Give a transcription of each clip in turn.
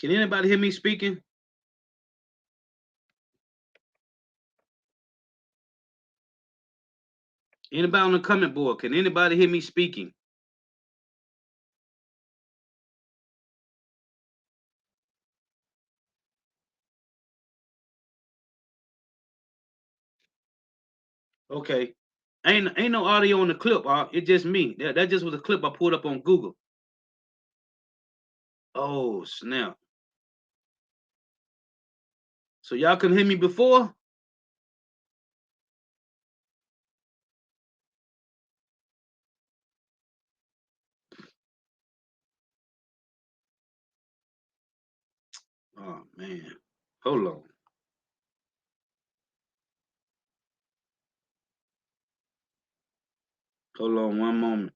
Can anybody hear me speaking? Anybody on the comment board? Can anybody hear me speaking? Okay. Ain't no audio on the clip. It's just me. That just was a clip I pulled up on Google. Oh snap! So y'all couldn't hear me before? Oh man. Hold on. Hold on one moment.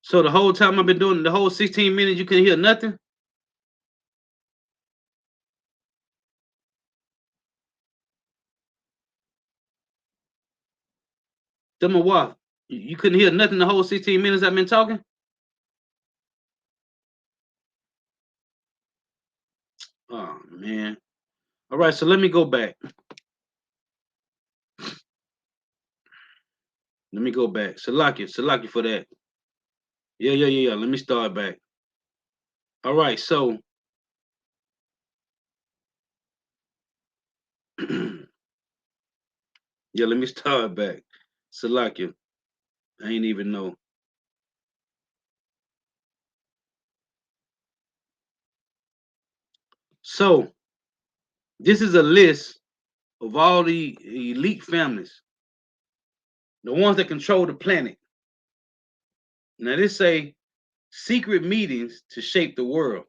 So the whole time I've been doing the whole 16 minutes, you couldn't hear nothing? Tell me what? You couldn't hear nothing the whole 16 minutes I've been talking? Oh man. All right, so let me go back. Let me go back. Salachya for that. Yeah. Let me start back. All right, so yeah, let me start back. Salachya. I ain't even know. So this is a list of all the elite families, the ones that control the planet. Now this say secret meetings to shape the world.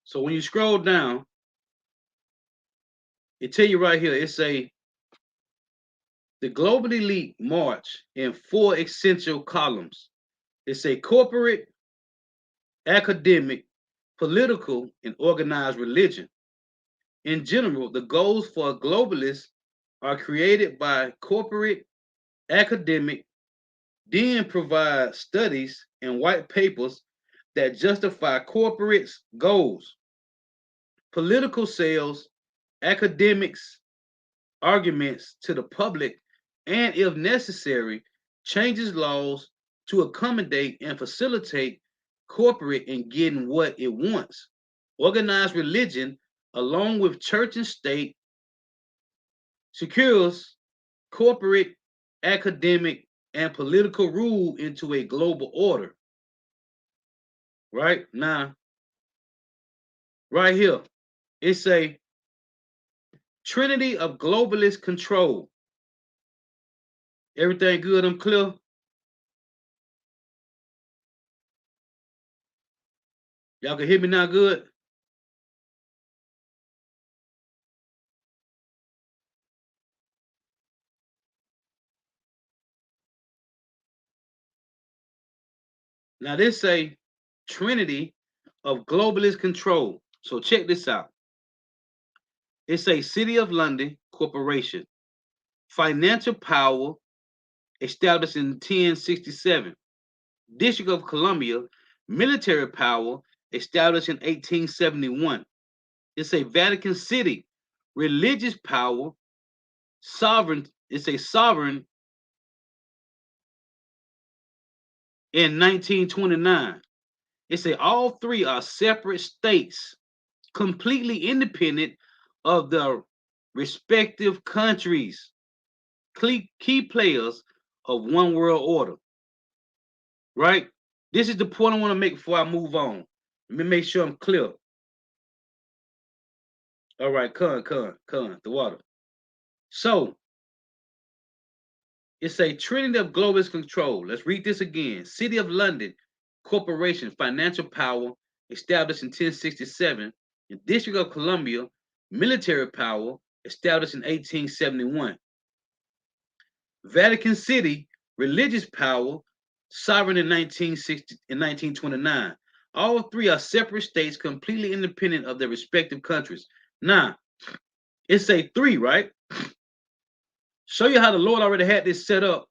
So when you scroll down, it tell you right here, it say the global elite march in four essential columns. It say corporate, academic, political, and organized religion. In general, the goals for globalists are created by corporate, academic, then provide studies and white papers that justify corporate goals. Political sales, academics, arguments to the public, and if necessary, changes laws to accommodate and facilitate corporate in getting what it wants. Organized religion, along with church and state, secures corporate, academic, and political rule into a global order. Right now, right here, it's a trinity of globalist control. Everything good? I'm clear. Y'all can hear me now good? Now this say trinity of globalist control. So check this out. It's a City of London corporation, financial power established in 1067. District of Columbia, military power established in 1871. It's a Vatican City, religious power, sovereign. It's a sovereign in 1929. It's a all three are separate states, completely independent of the respective countries, key players of one world order. Right? This is the point I want to make before I move on. Let me make sure I'm clear. All right, the water. So it's a trinity of globalist control. Let's read this again. City of London Corporation, financial power established in 1067. The District of Columbia, military power established in 1871. Vatican City, religious power, sovereign in 1960 and 1929. All three are separate states, completely independent of their respective countries. Now, it's a three, right? Show you how the Lord already had this set up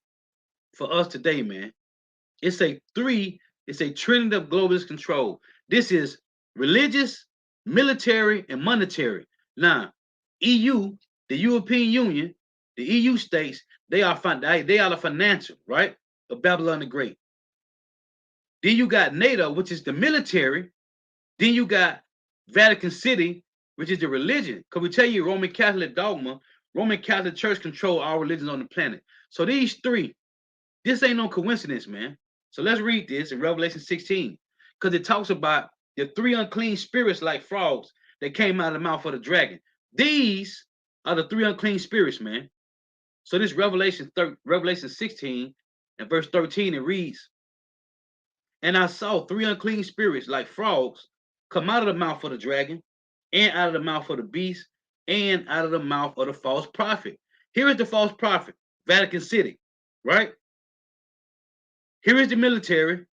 for us today, man. It's a three, it's a trinity of globalist control. This is religious, military, and monetary. Now, EU, the European Union, the EU states, they are the financial, right? Of Babylon the Great. Then you got NATO, which is the military. Then you got Vatican City, which is the religion. Because we tell you Roman Catholic dogma, Roman Catholic Church control all religions on the planet. So these three, this ain't no coincidence, man. So let's read this in Revelation 16. Because it talks about the three unclean spirits like frogs that came out of the mouth of the dragon. These are the three unclean spirits, man. So this Revelation 16 and verse 13, it reads, and I saw three unclean spirits like frogs come out of the mouth of the dragon, and out of the mouth of the beast, and out of the mouth of the false prophet. Here is the false prophet, Vatican City, right? Here is the military,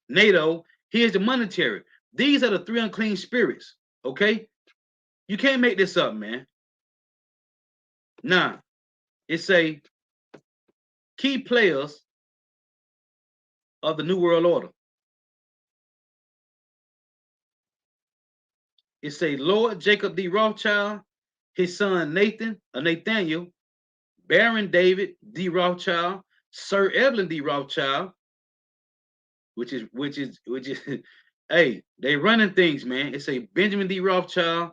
NATO. Here's the monetary. These are the three unclean spirits, okay? You can't make this up, man. Now, it's a key players of the New World Order. It's a Lord Jacob D. Rothschild, his son Nathaniel, Baron David D. Rothschild, Sir Evelyn D. Rothschild, which is hey, they running things, man. It's a Benjamin D. Rothschild,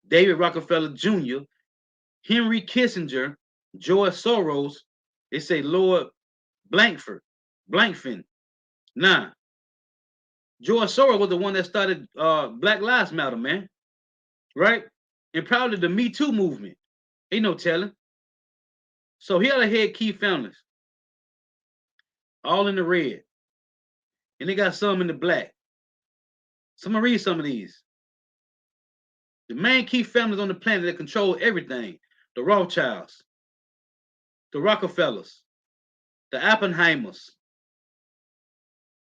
David Rockefeller Jr., Henry Kissinger, George Soros. It's a Lord Blankfin. Now, George Soros was the one that started Black Lives Matter, man. Right? And probably the Me Too movement. Ain't no telling. So here are the head key families. All in the red. And they got some in the black. So I'm going to read some of these. The main key families on the planet that control everything. The Rothschilds. The Rockefellers. The Oppenheimers.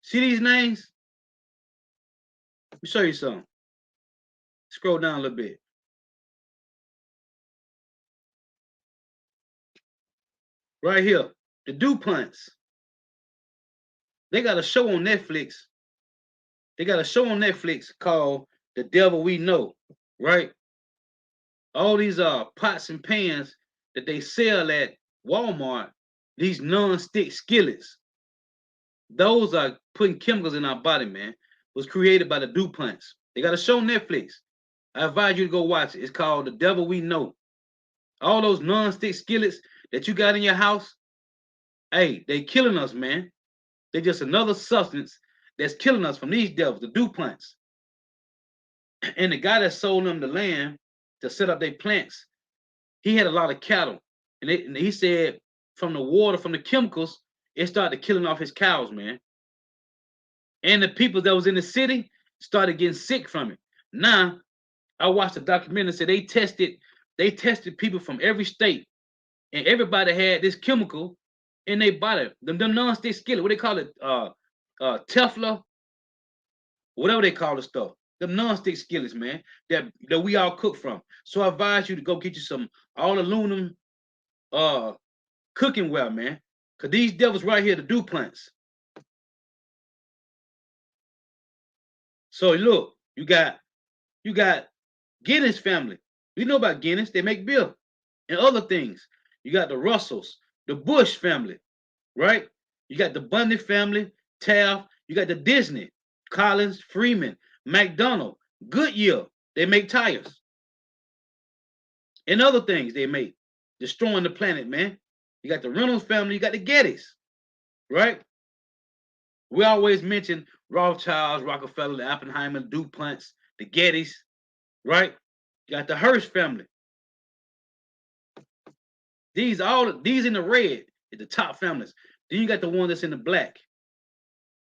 See these names? Let me show you some. Scroll down a little bit. Right here. The DuPonts. They got a show on Netflix. They got a show on Netflix called The Devil We Know, right? All these pots and pans that they sell at Walmart, these non-stick skillets, those are putting chemicals in our body, man. Was created by the DuPonts. They got a show on Netflix. I advise you to go watch it. It's called The Devil We Know. All those non-stick skillets that you got in your house, hey, they killing us, man. They're just another substance that's killing us from these devils, the DuPonts. And the guy that sold them the land to set up their plants, he had a lot of cattle. And he said from the water, from the chemicals, it started killing off his cows, man. And the people that was in the city started getting sick from it. Now, I watched a documentary that said they tested people from every state, and everybody had this chemical in their body. Them non-stick skillet, what they call it, Tefla, whatever they call the stuff. Them non-stick skillets, man, that we all cook from. So I advise you to go get you some all aluminum cooking ware, man. Cause these devils right here, the DuPonts. So look, you got Guinness family. We know about Guinness. They make beer and other things. You got the Russells, the Bush family, right? You got the Bundy family, Taft. You got the Disney, Collins, Freeman, McDonald, Goodyear. They make tires and other things they make, destroying the planet, man. You got the Reynolds family. You got the Gettys, right? We always mention Rothschilds, Rockefeller, the Oppenheimer, DuPonts, the Gettys, right? You got the Hearst family. These in the red is the top families. Then you got the one that's in the black.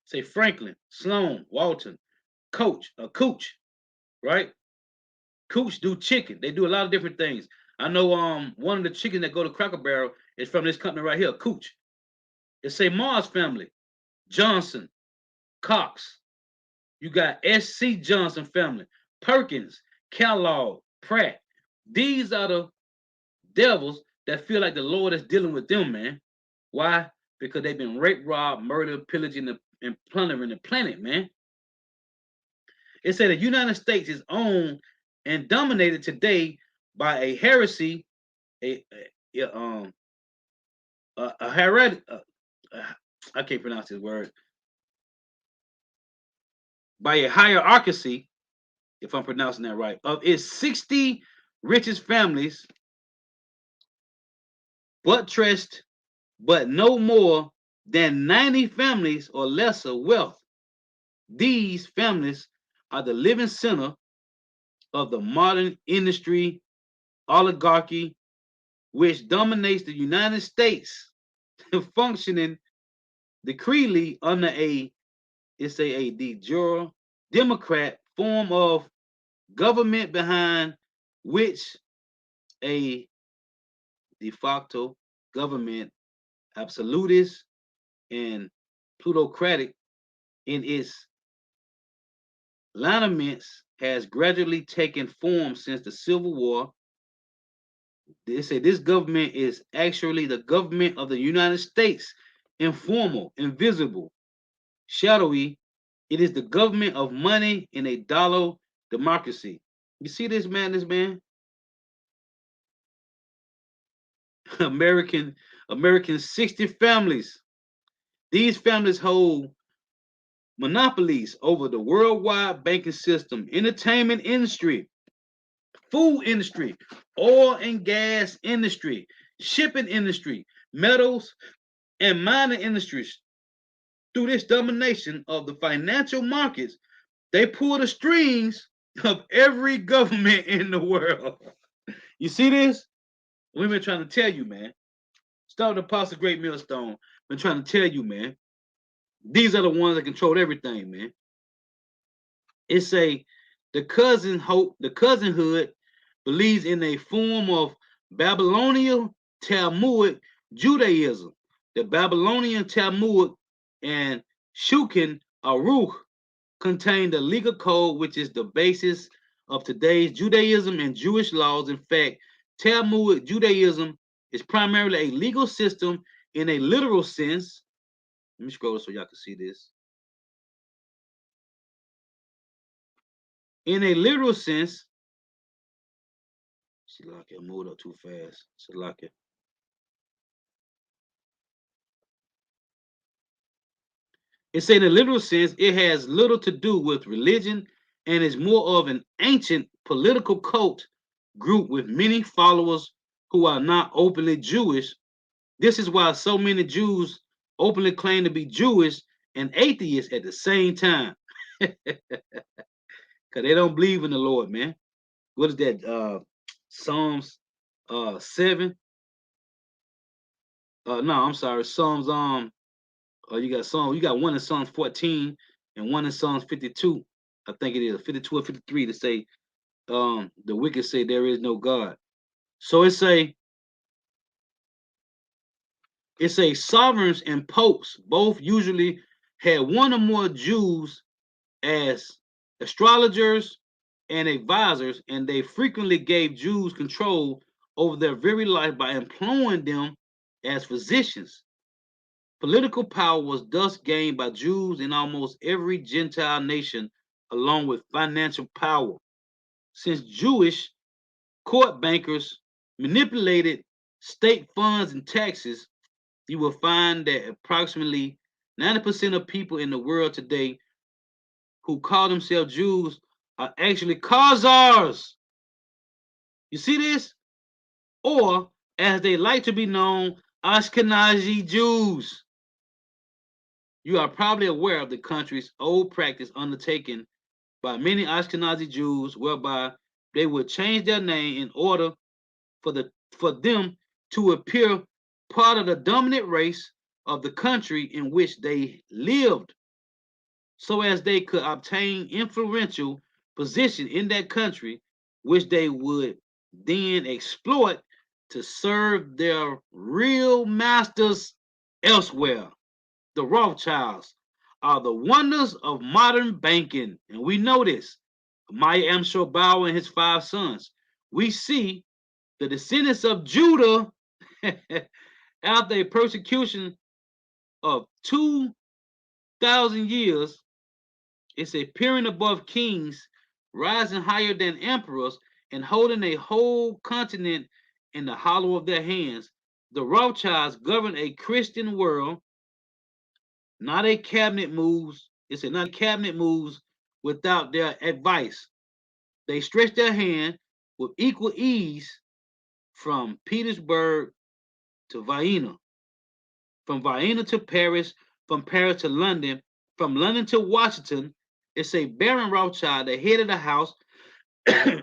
Say Franklin, Sloan, Walton, Cooch, right? Cooch do chicken. They do a lot of different things. I know one of the chickens that go to Cracker Barrel is from this company right here, Cooch. It's a Mars family, Johnson, Cox. You got S.C. Johnson family, Perkins, Kellogg, Pratt. These are the devils that feel like the Lord is dealing with them, man. Why? Because they've been raped, robbed, murdered, pillaging, and plundering the planet, man. It said the United States is owned and dominated today by a heresy, a a hered, I can't pronounce this word, by a hierarchy, if I'm pronouncing that right, of its 60 richest families, buttressed, but no more than 90 families or lesser wealth. These families are the living center of the modern industry oligarchy, which dominates the United States, functioning decreely under a de jure Democrat form of government behind which a de facto government, absolutist and plutocratic in its lineaments, has gradually taken form since the Civil War. They say this government is actually the government of the United States, informal, invisible, shadowy. It is the government of money in a dollar democracy. You see this madness, man? American 60 families. These families hold monopolies over the worldwide banking system, entertainment industry, food industry, oil and gas industry, shipping industry, metals and mining industries. Through this domination of the financial markets, they pull the strings of every government in the world. You see this? We've been trying to tell you, man. Start the Apostle Great Millstone. Been trying to tell you, man. These are the ones that control everything, man. It's the cousinhood believes in a form of Babylonian Talmudic Judaism. The Babylonian Talmud and Shulchan Aruch contain the legal code, which is the basis of today's Judaism and Jewish laws. In fact, Talmudic Judaism is primarily a legal system in a literal sense. Let me scroll so y'all can see this. In a literal sense, Salachya, I moved up too fast. Salachya. It's in a literal sense, it has little to do with religion and is more of an ancient political cult group with many followers who are not openly Jewish. This is why so many Jews openly claim to be Jewish and atheists at the same time. Because they don't believe in the Lord, man. What is that? Psalms 7. No, I'm sorry. Psalms you got one in Psalms 14 and one in Psalms 52. I think it is 52 or 53 to say the wicked say there is no God. So it's a sovereigns and popes both usually had one or more Jews as astrologers and advisors, and they frequently gave Jews control over their very life by employing them as physicians. Political power was thus gained by Jews in almost every Gentile nation, along with financial power. Since Jewish court bankers manipulated state funds and taxes, you will find that approximately 90% of people in the world today who call themselves Jews are actually Khazars. You see this? Or, as they like to be known, Ashkenazi Jews. You are probably aware of the country's old practice undertaken by many Ashkenazi Jews, whereby they would change their name in order for them to appear part of the dominant race of the country in which they lived, so as they could obtain influential position in that country, which they would then exploit to serve their real masters elsewhere. The Rothschilds are the wonders of modern banking, and we know this. Maya Angelou and his 5 sons. We see the descendants of Judah after a persecution of 2,000 years. It's appearing above kings, rising higher than emperors, and holding a whole continent in the hollow of their hands. The Rothschilds govern a Christian world, not a cabinet moves. It's not a cabinet moves without their advice. They stretch their hand with equal ease from Petersburg to Vienna, from Vienna to Paris, from Paris to London, from London to Washington. It's a Baron Rothschild, the head of the house,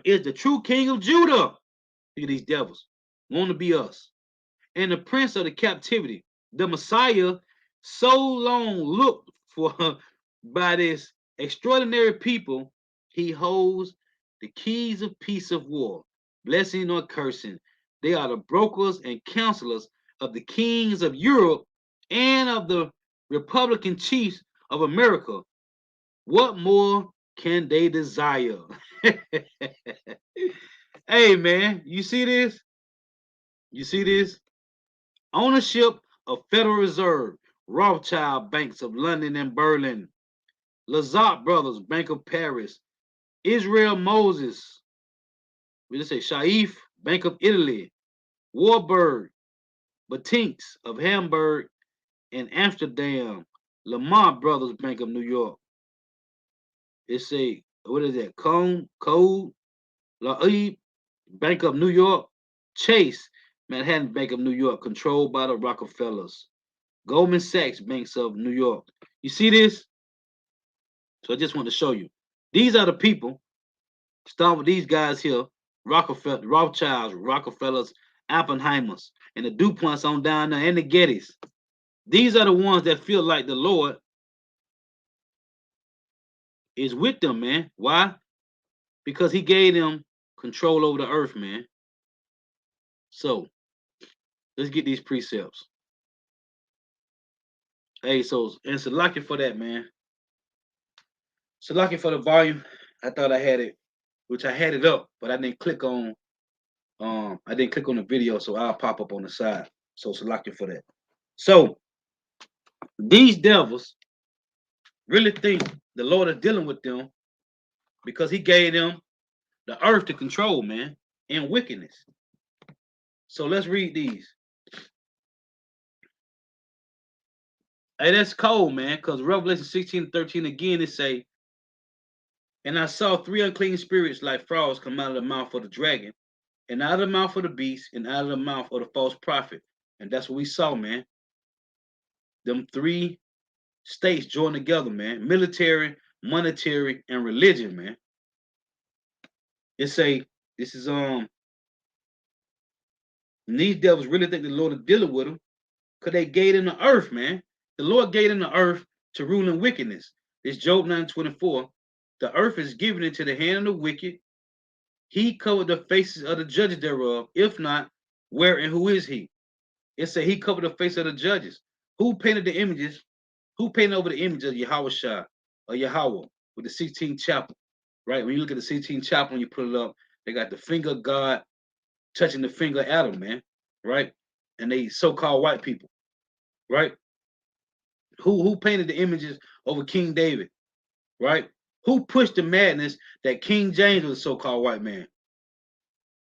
is the true king of Judah. Look at these devils. Want to be us. And the prince of the captivity, the Messiah, so long looked for by this extraordinary people, he holds the keys of peace of war, blessing or cursing. They are the brokers and counselors of the kings of Europe and of the Republican chiefs of America. What more can they desire? Hey man, you see this? You see this? Ownership of Federal Reserve, Rothschild Banks of London and Berlin, Lazard Brothers Bank of Paris, Israel Moses, we just say Shaif Bank of Italy, Warburg, Batinks of Hamburg and Amsterdam, Lamont Brothers Bank of New York. It's a what is that? Code, Laib Bank of New York, Chase Manhattan Bank of New York, controlled by the Rockefellers. Goldman Sachs Banks of New York. You see this? So I just want to show you. These are the people. Start with these guys here. Rockefeller, Rothschilds, Rockefellers, Oppenheimers, and the DuPonts on down there, and the Gettys. These are the ones that feel like the Lord is with them, man. Why? Because he gave them control over the earth, man. So let's get these precepts. Hey, so and Salachya for that, man. Salachya for the volume. I thought I had it, which I had it up, but I didn't click on the video, so I'll pop up on the side. So Salachya for that. So these devils really think the Lord is dealing with them because he gave them the earth to control, man, and wickedness. So let's read these. Hey, that's cold, man, because Revelation 16:13 again, it say, and I saw 3 unclean spirits like frogs come out of the mouth of the dragon, and out of the mouth of the beast, and out of the mouth of the false prophet. And that's what we saw, man. Them 3 states joined together, man. Military, monetary, and religion, man. It say, this is these devils really think the Lord is dealing with them because they gave them the earth, man. The Lord gave them the earth to rule in wickedness. It's Job 9:24. The earth is given into the hand of the wicked. He covered the faces of the judges thereof. If not, where and who is he? It said he covered the face of the judges. Who painted the images? Who painted over the image of Yahweh Shah or Yahweh with the 16th chapel? Right? When you look at the 16th chapel and you put it up, they got the finger of God touching the finger of Adam, man. Right? And they so-called white people. Right? Who painted the images over King David? Right? Who pushed the madness that King James was a so-called white man?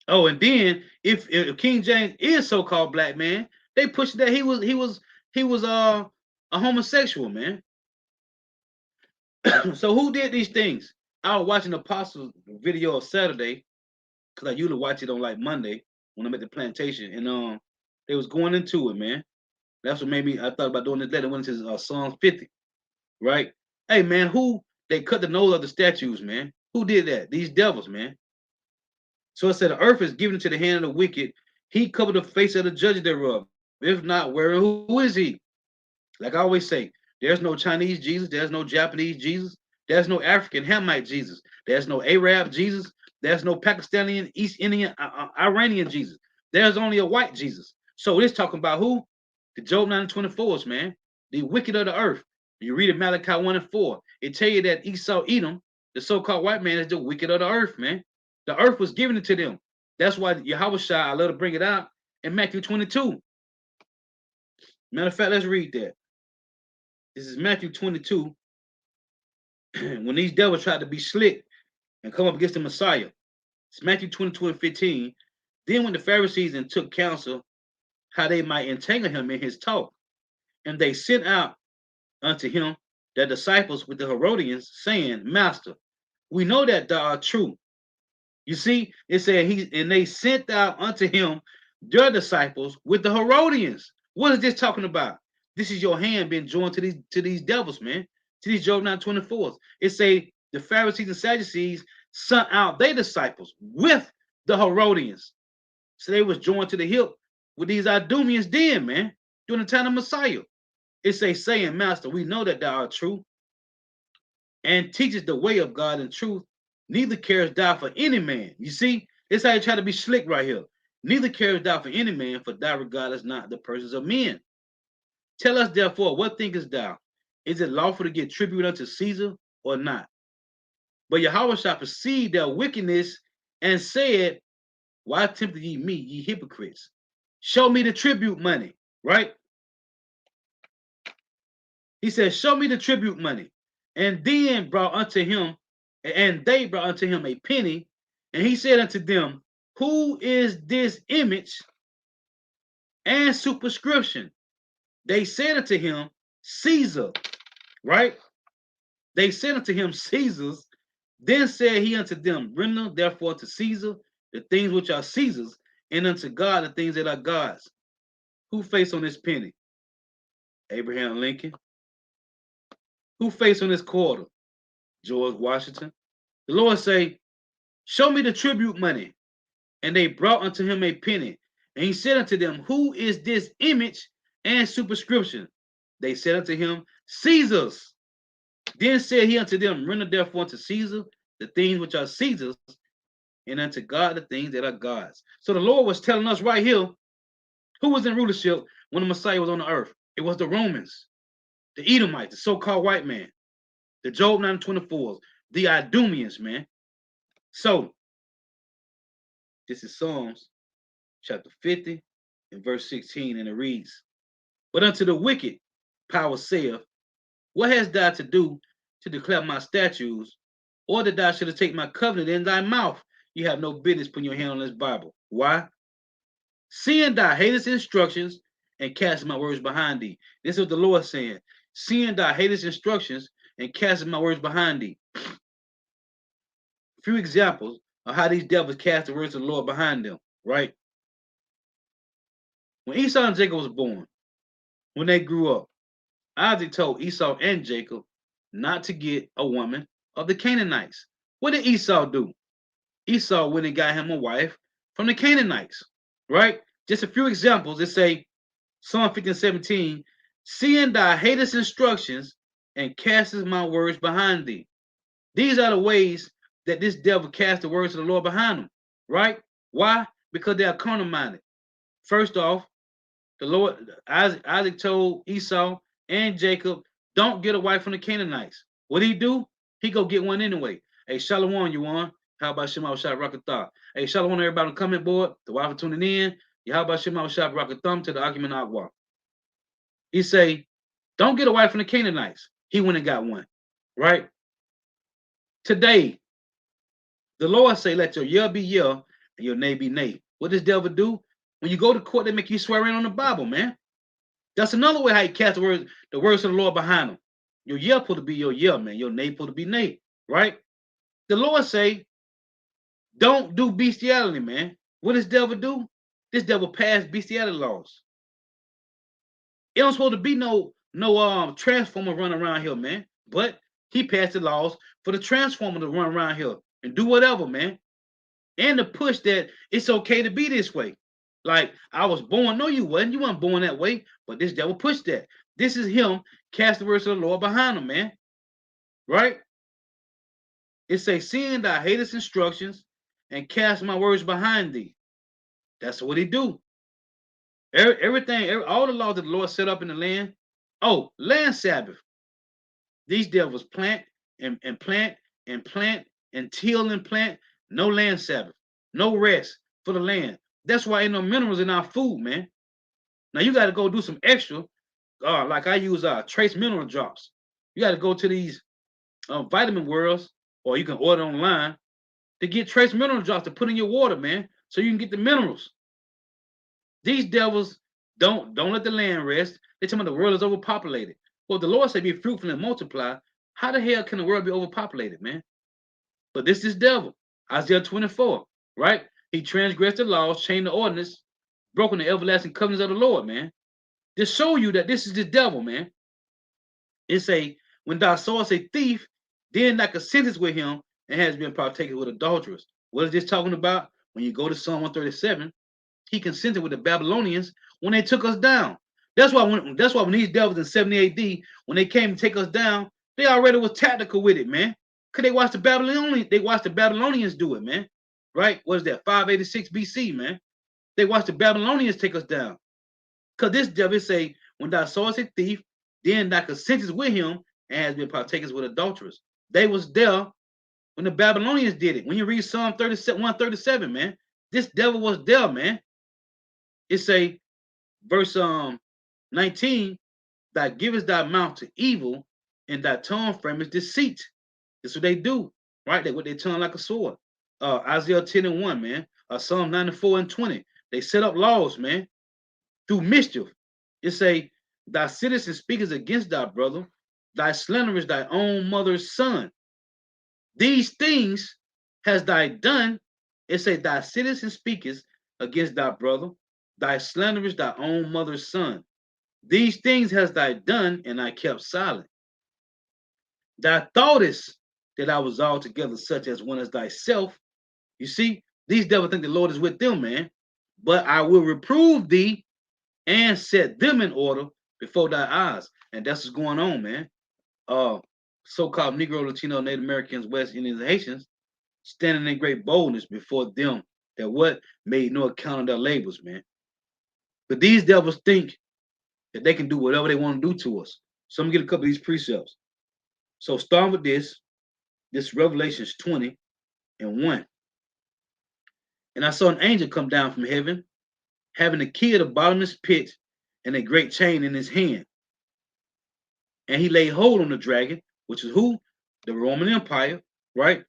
Oh, and then if King James is so-called black man, they pushed that he was a homosexual, man. So who did these things? I was watching Apostles video of Saturday because I usually watch it on like Monday when I'm at the plantation, and they was going into it, man. That's what made me. I thought about doing this later. Went into Psalm 50, right? Hey, man, who they cut the nose of the statues, man? Who did that? These devils, man. So it said the earth is given into the hand of the wicked. He covered the face of the judge thereof. If not, where who is he? Like I always say, there's no Chinese Jesus, there's no Japanese Jesus, there's no African Hamite Jesus, there's no Arab Jesus, There's no Pakistani, East Indian, Iranian Jesus. There's only a white Jesus. So it's talking about who? The Job 9:24s, man. The wicked of the earth. You read it Malachi 1 and 4. It tell you that Esau, Edom, the so-called white man, is the wicked of the earth, man. The earth was given to them. That's why Yahweh Shai, I let her bring it out in Matthew 22. Matter of fact, let's read that. This is Matthew 22. When these devils tried to be slick and come up against the Messiah. It's Matthew 22 and 15. Then when the Pharisees and took counsel how they might entangle him in his talk, and they sent out unto him their disciples with the Herodians, saying, Master, we know that thou art true. You see, it said and they sent out unto him their disciples with the Herodians. What is this talking about? This is your hand being joined to these devils, man. To these Job 9:24. It say the Pharisees and Sadducees sent out their disciples with the Herodians. So they was joined to the hip with these Idumeans then, man, during the time of Messiah. It say, saying, Master, we know that thou art true, and teaches the way of God in truth, neither carest thou for any man. You see, it's how you try to be slick right here. Neither carest thou for any man, for thou regardest not the persons of men. Tell us therefore, what thinkest thou? Is it lawful to give tribute unto Caesar or not? But Yahweh shall perceive their wickedness and said, why tempted ye me, ye hypocrites? Show me the tribute money, right? He says, show me the tribute money. And then brought unto him, and they brought unto him a penny. And he said unto them, who is this image and superscription? They said unto him, Caesar, right? They said unto him, Caesar's. Then said he unto them, render therefore to Caesar the things which are Caesar's, and unto God the things that are God's. Who faced on this penny? Abraham Lincoln. Who faced on this quarter? George Washington. The Lord say, show me the tribute money. And they brought unto him a penny. And he said unto them, who is this image and superscription? They said unto him, Caesar's. Then said he unto them, render therefore unto Caesar the things which are Caesar's, and unto God the things that are God's. So the Lord was telling us right here, who was in rulership when the Messiah was on the earth? It was the Romans, the Edomites, the so-called white man, the Job 9:24s, the Idumeans, man. So this is Psalms chapter 50 and verse 16, and it reads, but unto the wicked power saith, what hast thou to do to declare my statutes, or that thou shouldest take my covenant in thy mouth? You have no business putting your hand on this Bible. Why? Seeing thou hatest instructions and cast my words behind thee. This is what the Lord saying. Seeing thou hatest instructions and casting my words behind thee. A few examples of how these devils cast the words of the Lord behind them, right? When Esau and Jacob was born, when they grew up, Isaac told Esau and Jacob not to get a woman of the Canaanites. What did Esau do? Esau went and got him a wife from the Canaanites, right? Just a few examples. It say, Psalm 50 and 17, seeing thou hatest instructions and castest my words behind thee. These are the ways that this devil cast the words of the Lord behind him, right? Why? Because they are carnal-minded. First off, the Lord, Isaac told Esau and Jacob, don't get a wife from the Canaanites. What did he do? He go get one anyway. Hey, Shalom, you want? How about Shema Shah Rakatha? Hey, Shalom, everybody on the comment board. The wife for tuning in. How about Shema Shah Rakatham to the Ahchyam Wa Ahchwath? He say, don't get a wife from the Canaanites. He went and got one, right? Today, the Lord say, let your yeah be yeah and your nay be nay. What does devil do? When you go to court, they make you swear in on the Bible, man. That's another way how you cast the words of the Lord behind them. Your yeah supposed to be your yeah, man. Your nay supposed to be nay, right? The Lord say, don't do bestiality, man. What does devil do? This devil passed bestiality laws. It don't supposed to be no transformer run around here, man. But he passed the laws for the transformer to run around here and do whatever, man. And to push that it's okay to be this way. Like, I was born. No, you wasn't. You weren't born that way. But this devil pushed that. This is him cast the words of the Lord behind him, man. Right? It says, seeing thy hatest instructions and cast my words behind thee. That's what he do. All the laws that the Lord set up in the land. Oh, land Sabbath. These devils plant and plant and plant and till and plant. No land Sabbath. No rest for the land. That's why ain't no minerals in our food, man. Now you got to go do some extra. Like I use trace mineral drops. You got to go to these vitamin worlds, or you can order online to get trace mineral drops to put in your water, man, so you can get the minerals. These devils don't let the land rest. They tell me the world is overpopulated. Well, the Lord said, "Be fruitful and multiply." How the hell can the world be overpopulated, man? But this devil, Isaiah 24, right? He transgressed the laws, changed the ordinance, broken the everlasting covenants of the Lord, man. To show you that this is the devil, man. It's a when thou sawest a thief, then thou consentest with him and has been partaken with adulterers. What is this talking about? When you go to Psalm 137, he consented with the Babylonians when they took us down. That's why when these devils in 70 AD, when they came to take us down, they already was tactical with it, man. Cause they watched the Babylonians do it, man. Right? What is that? 586 BC, man. They watched the Babylonians take us down. Cause this devil say, when thou sawest a thief, then thou consentest with him and has been partakers with adulterers. They was there when the Babylonians did it. When you read Psalm 137, man, this devil was there, man. It say, verse 19, thou givest thy mouth to evil, and thy tongue frameth deceit. That's what they do, right? They with their tongue like a sword. Isaiah 10 and 1, man. Psalm 94 and 20. They set up laws, man, through mischief. It say, thy sittest and speakest against thy brother, thy slanderest thy own mother's son. These things has thy done. It say, thy sittest and speakest against thy brother, thy slanderest thy own mother's son. These things has thy done, and I kept silent. Thou thoughtest that I was altogether such as one as thyself. You see, these devils think the Lord is with them, man. But I will reprove thee and set them in order before thy eyes. And that's what's going on, man. So-called Negro, Latino, Native Americans, West Indians, and Haitians standing in great boldness before them that what made no account of their labors, man. But these devils think that they can do whatever they want to do to us. So I'm gonna get a couple of these precepts. So starting with this Revelations 20 and 1. And I saw an angel come down from heaven, having a key of the bottomless pit and a great chain in his hand. And he laid hold on the dragon, which is who? The Roman Empire, right?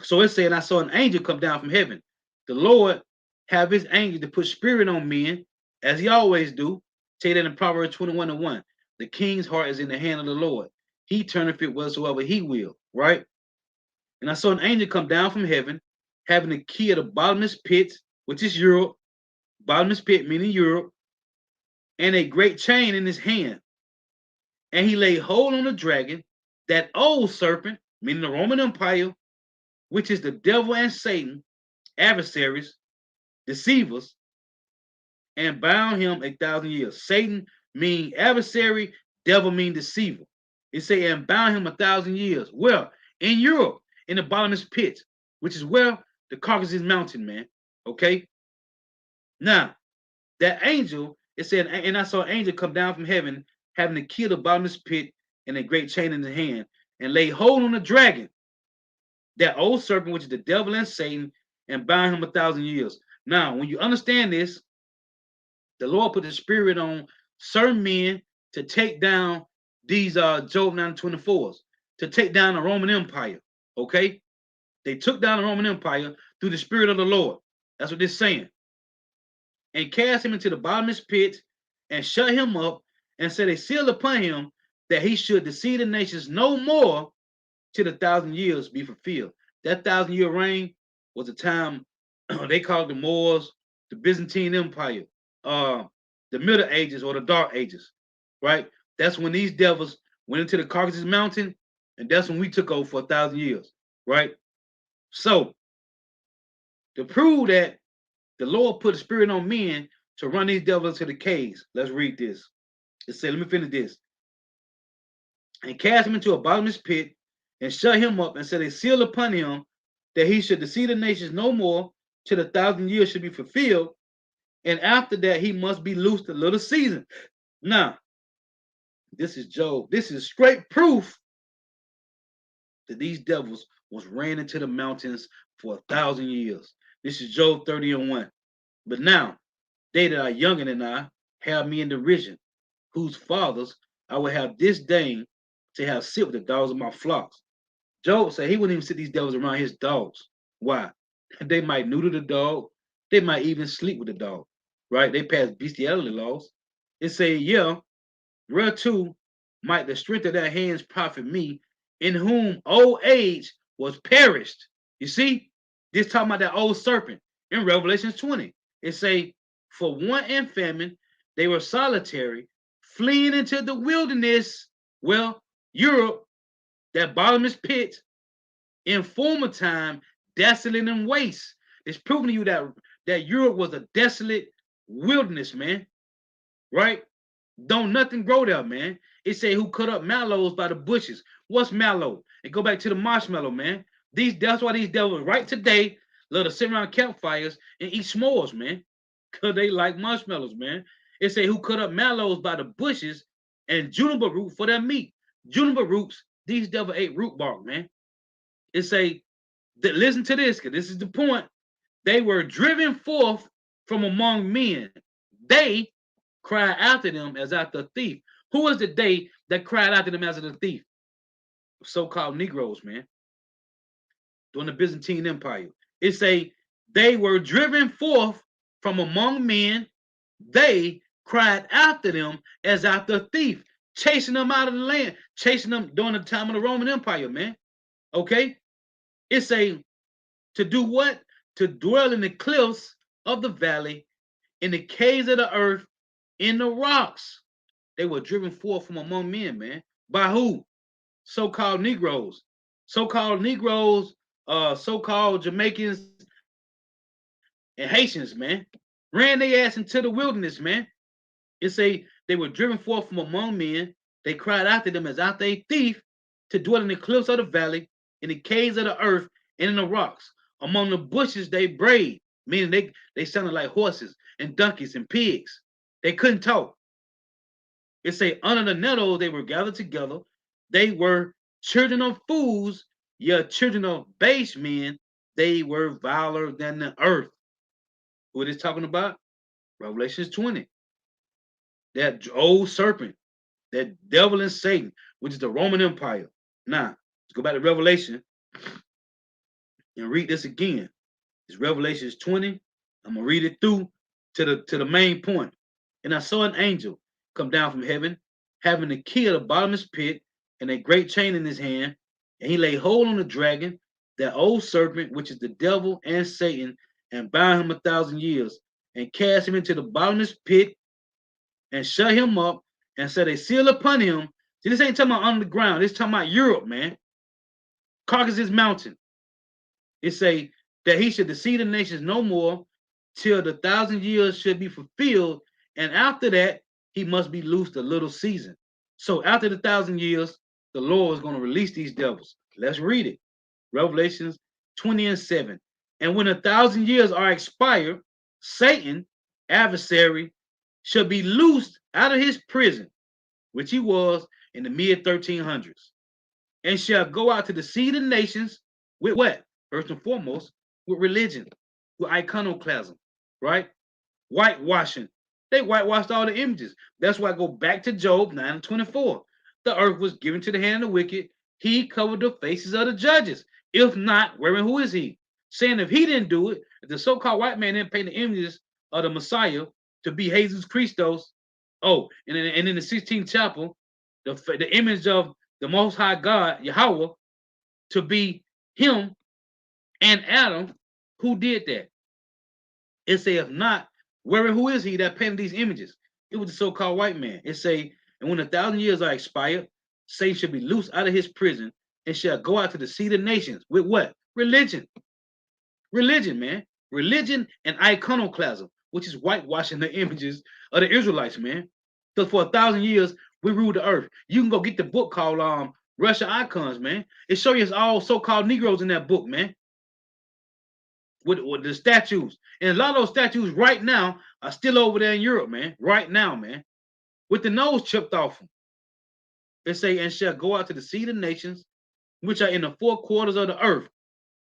So it's saying I saw an angel come down from heaven. The Lord have his angel to put spirit on men, as he always do. Say that in Proverbs 21 and 1. The king's heart is in the hand of the Lord. He turneth it whatsoever he will, right? And I saw an angel come down from heaven, having the key of the bottomless pit, which is Europe, bottomless pit meaning Europe, and a great chain in his hand. And he laid hold on the dragon, that old serpent, meaning the Roman Empire, which is the devil and Satan, adversaries, deceivers, and bound him 1,000 years. Satan mean adversary, devil mean deceiver. It say, and bound him 1,000 years. Well, in Europe, in the bottomless pit, which is where the Caucasus Mountain, man. Okay. Now, that angel, it said, and I saw an angel come down from heaven, having the key of the bottomless pit and a great chain in his hand, and lay hold on the dragon, that old serpent, which is the devil and Satan, and bind him 1,000 years. Now, when you understand this, the Lord put the spirit on certain men to take down these Job 9:24s, to take down the Roman Empire. Okay? They took down the Roman Empire through the spirit of the Lord. That's what they're saying. And cast him into the bottomless pit and shut him up and set a seal upon him that he should deceive the nations no more till the 1,000 years be fulfilled. That 1,000-year reign was a time they called the Moors, the Byzantine Empire, the Middle Ages or the Dark Ages, right? That's when these devils went into the Caucasus Mountain, and that's when we took over for 1,000 years, right? So, to prove that the Lord put a spirit on men to run these devils into the caves, let's read this. It said, let me finish this. And cast him into a bottomless pit and shut him up and set a seal upon him that he should deceive the nations no more till the 1,000 years should be fulfilled, and after that he must be loosed a little season. Now, this is Job. This is straight proof that these devils was ran into the mountains for 1,000 years. This is Job 30:1. But now, they that are younger than I have me in derision, whose fathers I will have disdain to have sit with the dogs of my flocks. Job said he wouldn't even sit these devils around his dogs. Why? They might neuter the dog. They might even sleep with the dog. Right? They pass bestiality laws. It say, yeah, whereto might the strength of their hands profit me, in whom old age was perished. You see, this talking about that old serpent in Revelation 20. It say, for want and famine, they were solitary, fleeing into the wilderness. Well, Europe, that bottomless pit, in former time, desolate and waste. It's proving to you that Europe was a desolate wilderness, man. Right? Don't nothing grow there, man. It say who cut up mallows by the bushes. What's mallow? And go back to the marshmallow, man. That's why these devils right today love to sit around campfires and eat s'mores, man. Cause they like marshmallows, man. It say who cut up mallows by the bushes and juniper root for their meat. Juniper roots, these devils ate root bark, man. It say that, listen to this, because this is the point. They were driven forth from among men. They cried after them as after a thief. Who was the they that cried after them as a thief? So-called Negroes, man. During the Byzantine Empire. It say they were driven forth from among men. They cried after them as after a thief, chasing them out of the land, chasing them during the time of the Roman Empire, man. Okay? It say to do what? To dwell in the cliffs of the valley, in the caves of the earth, in the rocks. They were driven forth from among men, man. By who? So-called Negroes. So-called Negroes, so-called Jamaicans and Haitians, man. Ran their ass into the wilderness, man. It say they were driven forth from among men. They cried after them as after a thief, to dwell in the cliffs of the valley, in the caves of the earth, and in the rocks. Among the bushes they brayed, meaning they sounded like horses and donkeys and pigs. They couldn't talk. It say under the nettles they were gathered together. They were children of fools, yeah, children of base men. They were viler than the earth. What is talking about? Revelations 20. That old serpent, that devil and Satan, which is the Roman Empire. Now, let's go back to Revelation and read this again. It's Revelations 20. I'm gonna read it through to the main point. And I saw an angel come down from heaven, having the key of the bottomless pit and a great chain in his hand, and he laid hold on the dragon, that old serpent, which is the devil and Satan, and bound him 1,000 years, and cast him into the bottomless pit, and shut him up, and set a seal upon him. See, this ain't talking about under the ground. This talking about Europe, man. Caucasus Mountain. It say that he should deceive the nations no more till the 1,000 years should be fulfilled, and after that he must be loosed a little season. So after the 1,000 years, the Lord is going to release these devils. Let's read it. Revelations 20:7. And when 1,000 years are expired, Satan, adversary, shall be loosed out of his prison, which he was in the mid 1300s, and shall go out to deceive the nations with what? First and foremost, with religion, with iconoclasm, right? Whitewashing. They whitewashed all the images. That's why I go back to Job 9:24. The earth was given to the hand of the wicked. He covered the faces of the judges. If not, wherein who is he? Saying if he didn't do it, if the so-called white man didn't paint the images of the Messiah to be Jesus Christos, oh, and in the 16th chapel, the image of the Most High God, Yahweh, to be him and Adam, who did that? It say, if not, wherein who is he that painted these images? It was the so-called white man. It say, and when 1,000 years are expired, Satan shall be loosed out of his prison and shall go out to deceive the nations with what? Religion. Religion, man. Religion and iconoclasm, which is whitewashing the images of the Israelites, man. Because for 1,000 years, we ruled the earth. You can go get the book called Russia Icons, man. It shows you it's all so-called Negroes in that book, man. with the statues. And a lot of those statues right now are still over there in Europe, man. Right now, man. With the nose chipped off them. They say, and shall go out to the sea of the nations, which are in the four quarters of the earth,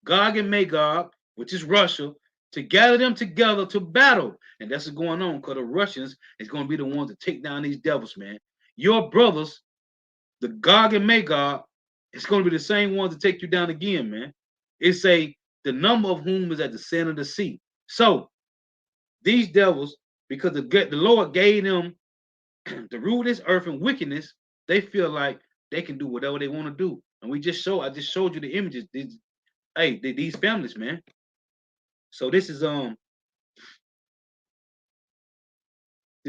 Gog and Magog, which is Russia, to gather them together to battle. And that's what's going on, because the Russians is going to be the ones to take down these devils, man. Your brothers, the Gog and Magog, it's going to be the same ones to take you down again, man. It's the number of whom is at the center of the sea. So these devils, because the Lord gave them to rule this earth in wickedness, they feel like they can do whatever they want to do. And I just showed you the images. These families, man. So this is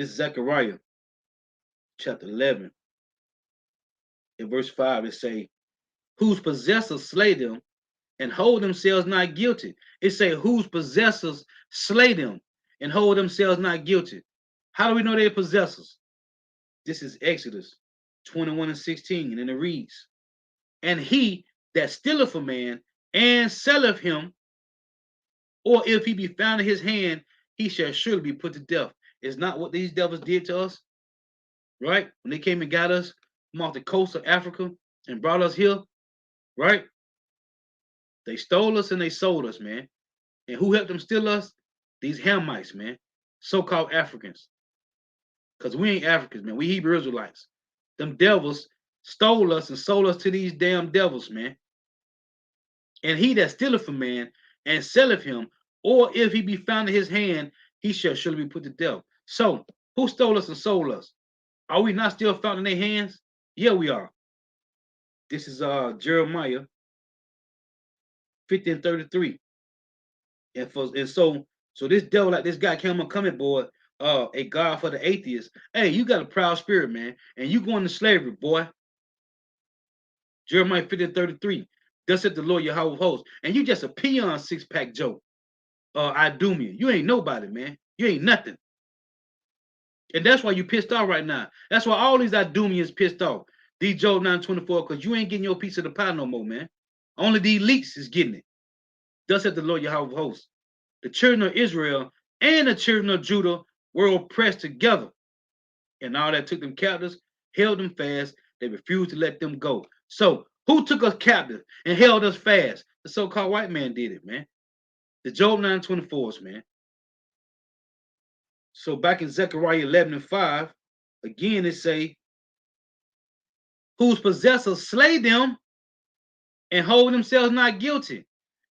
Zechariah chapter 11 in verse 5. It say, whose possessors slay them and hold themselves not guilty. It say, whose possessors slay them and hold themselves not guilty. How do we know they're possessors? This is Exodus 21 and 16, and then it reads, and he that stealeth a man and selleth him, or if he be found in his hand, he shall surely be put to death. Is not what these devils did to us, right? When they came and got us from off the coast of Africa and brought us here, right? They stole us and they sold us, man. And who helped them steal us? These Hamites, man. So-called Africans. Because we ain't Africans, man. We Hebrew Israelites. Them devils stole us and sold us to these damn devils, man. And he that stealeth a man and selleth him, or if he be found in his hand, he shall surely be put to death. So, who stole us and sold us? Are we not still found in their hands? Yeah, we are. This is Jeremiah 50 and 33. And so this devil, like this guy came on coming board, a God for the atheists. Hey, you got a proud spirit, man, and you going to slavery, boy. Jeremiah 50 and 33. Thus said the Lord Yahweh of hosts. And you just a peon six-pack joke. Idumea. You ain't nobody, man. You ain't nothing. And that's why you pissed off right now. That's why all these Idumeans pissed off. These Job 9:24, because you ain't getting your piece of the pie no more, man. Only the elites is getting it. Thus said the Lord Yahweh of hosts. The children of Israel and the children of Judah were oppressed together. And all that took them captives, held them fast. They refused to let them go. So who took us captive and held us fast? The so-called white man did it, man. The Job 9:24s, man. So back in Zechariah 11 and 5, again it say, whose possessors slay them and hold themselves not guilty.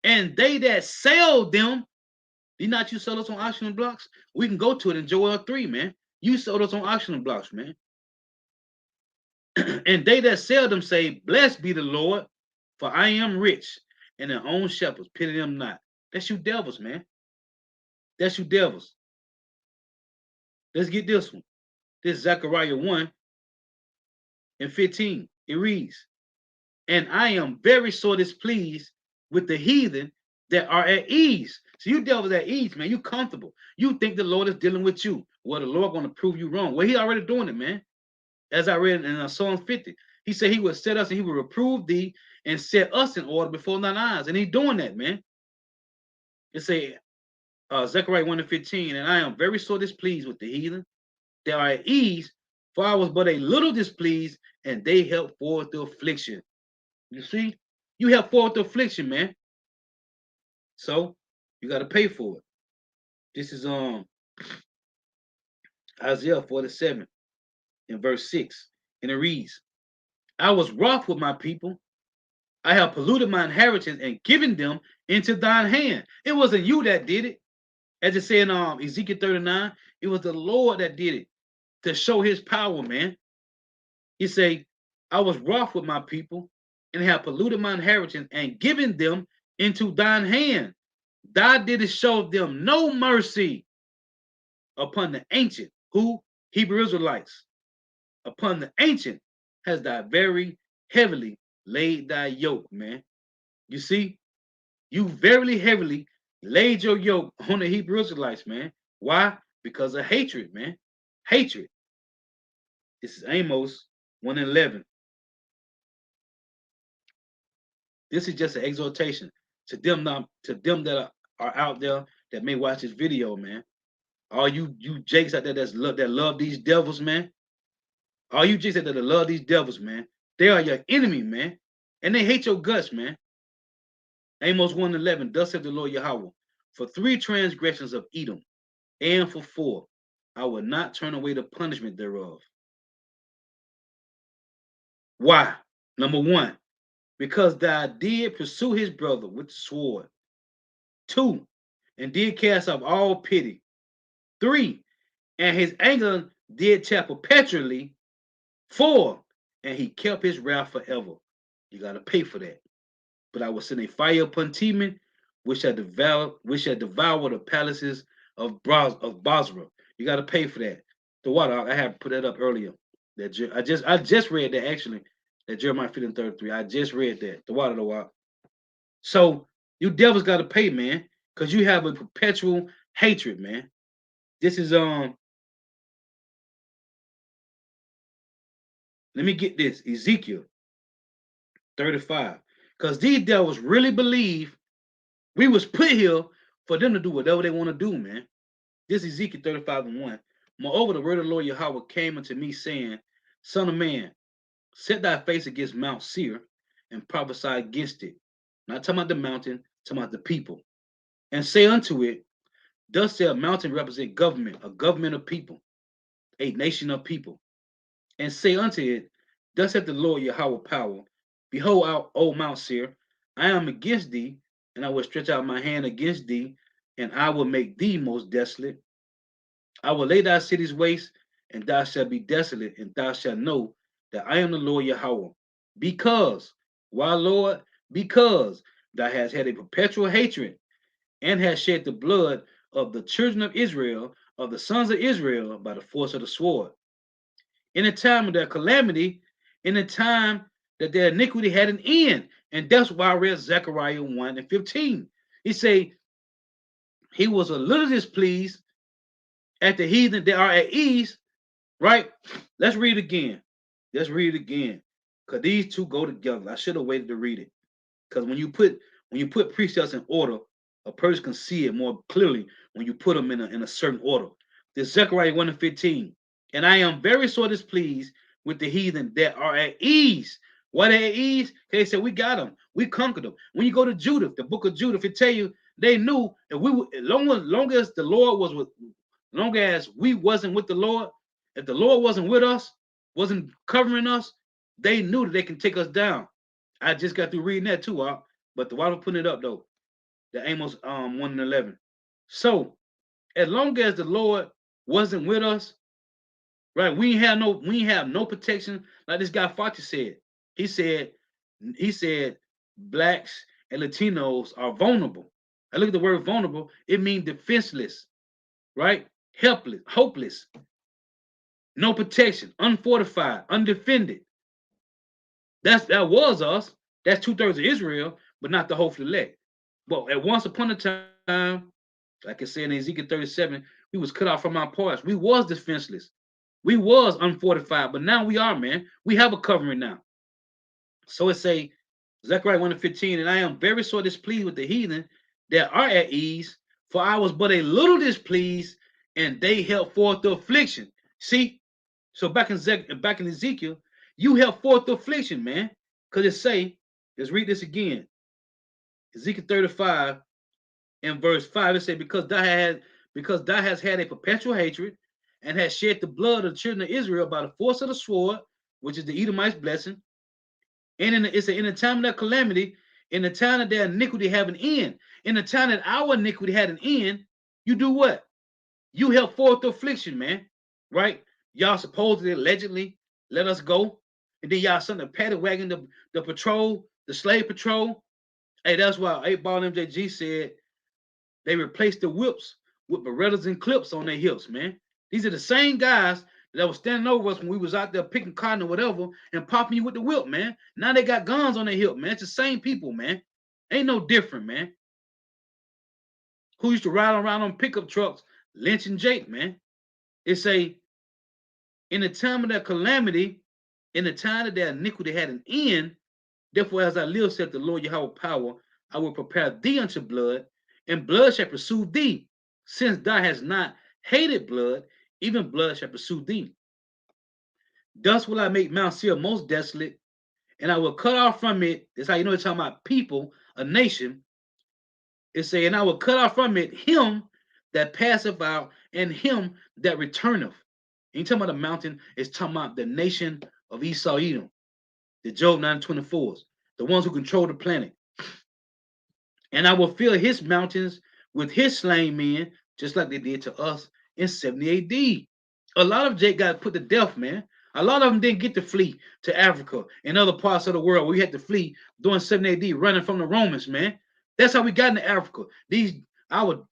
And they that sell them, did not you sell us on auction blocks? We can go to it in Joel 3, man. You sold us on auction blocks, man. And they that sell them say, blessed be the Lord, for I am rich, and their own shepherds pity them not. That's you devils, man. That's you devils. Let's get this one. This is Zechariah 1 and 15. It reads, and I am very sore displeased with the heathen that are at ease. So you devils at ease, man. You comfortable. You think the Lord is dealing with you. Well, the Lord going to prove you wrong. Well, he already doing it, man. As I read in Psalm 50, he said he would set us and he would reprove thee and set us in order before thine eyes. And he's doing that, man. It say Zechariah 1 and 15, and I am very sore displeased with the heathen that are at ease, for I was but a little displeased, and they helped forward the affliction. You see, you help forward the affliction, man. So you got to pay for it. This is Isaiah 47 in verse 6, and it reads, I was wroth with my people. I have polluted my inheritance and given them into thine hand. It wasn't you that did it. As it said in Ezekiel 39, it was the Lord that did it to show his power, man. He say, I was wroth with my people and have polluted my inheritance and given them into thine hand. Thou didst show them no mercy upon the ancient, who? Hebrew Israelites. Upon the ancient has thy very heavily laid thy yoke, man. You see, you very heavily laid your yoke on the Hebrew Israelites, man. Why? Because of hatred, man. Hatred. This is Amos 1 and 11. This is just an exhortation to them that are out there that may watch this video, man. All you jakes out there that love these devils, man. All you jakes out there that love these devils, man. They are your enemy, man. And they hate your guts, man. Amos 1:11, thus saith the Lord Yahweh, for 3 transgressions of Edom, and for 4, I will not turn away the punishment thereof. Why? Number 1, because thou did pursue his brother with the sword. 2, and did cast off all pity. 3, and his anger did tear perpetually. 4, and he kept his wrath forever. You got to pay for that. But I will send a fire upon Teman, which shall devour the palaces of Basra. You got to pay for that. The water, I had put that up earlier. I just read that actually. That Jeremiah 15:33. I just read that. The water. So you devils got to pay, man, because you have a perpetual hatred, man. This is let me get this, Ezekiel 35. Because these devils really believe we was put here for them to do whatever they want to do, man. This is Ezekiel 35:1. Moreover, the word of the Lord Yahweh came unto me, saying, Son of man, set thy face against Mount Seir and prophesy against it. Not talking about the mountain, talking about the people. And say unto it, thus shall mountain represent government, a government of people, a nation of people. And say unto it, thus saith the Lord Yahweh power, behold, O Mount Seir, I am against thee, and I will stretch out my hand against thee, and I will make thee most desolate. I will lay thy cities waste, and thou shalt be desolate, and thou shalt know that I am the Lord Yahweh. Because, why, Lord? Because thou hast had a perpetual hatred, and hast shed the blood of the children of Israel, of the sons of Israel, by the force of the sword. In the time of their calamity, in the time that their iniquity had an end. And that's why I read Zechariah 1:15. He say, he was a little displeased at the heathen that are at ease, right? Let's read it again. Let's read it again. Because these two go together. I should have waited to read it. Because when you put precepts in order, a person can see it more clearly when you put them in a certain order. This Zechariah 1:15. And I am very sore displeased with the heathen that are at ease. What at ease? They said, we got them. We conquered them. When you go to Judith, the book of Judith, it tell you they knew if we were, long as the Lord was with, long as we wasn't with the Lord, if the Lord wasn't with us, wasn't covering us, they knew that they can take us down. I just got through reading that too, but the Bible putting it up though. The Amos 1:11. So as long as the Lord wasn't with us, right? We have no protection, like this guy Fauci said. He said blacks and Latinos are vulnerable. I look at the word vulnerable, it means defenseless, right? Helpless, hopeless, no protection, unfortified, undefended. That was us. That's 2/3 of Israel, but not the hopefully elect. But at once upon a time, like I said in Ezekiel 37, we was cut off from our parts. We was defenseless. We was unfortified, but now we are, man. We have a covering now. So it say, Zechariah 1:15, and I am very sore displeased with the heathen that are at ease, for I was but a little displeased, and they held forth the affliction. See, so back in Ezekiel, you held forth the affliction, man. Because it say, let's read this again. Ezekiel 35 and verse 5, it say, because thou hast had a perpetual hatred, and hast shed the blood of the children of Israel by the force of the sword, which is the Edomites' blessing. And in the time of their calamity, in the time that their iniquity have an end, in the time that our iniquity had an end, you do what? You help forth the affliction, man. Right? Y'all supposedly, allegedly, let us go. And then y'all sent the paddy wagon, the patrol, the slave patrol. Hey, that's why 8-Ball MJG said they replaced the whips with Berettas and clips on their hips, man. These are the same guys that was standing over us when we was out there picking cotton or whatever and popping you with the whip, man. Now they got guns on their hip, man. It's the same people, man. Ain't no different, man. Who used to ride around on pickup trucks lynching Jake, man. It say, in the time of their calamity, in the time that their iniquity had an end, therefore as I live, said the Lord Yahweh power, I will prepare thee unto blood, and blood shall pursue thee. Since thou hast not hated blood, even blood shall pursue thee. Thus will I make Mount Seir most desolate, and I will cut off from it. That's how you know it's talking about people, a nation. It's saying, and I will cut off from it him that passeth out and him that returneth. Ain't talking about the mountain, it's talking about the nation of Esau Edom, the Job 9:24s, the ones who control the planet. And I will fill his mountains with his slain men, just like they did to us in 70 AD. A lot of Jake got put to death, man. A lot of them didn't get to flee to Africa and other parts of the world. We had to flee during 70 AD, running from the Romans, man. That's how we got into Africa. These our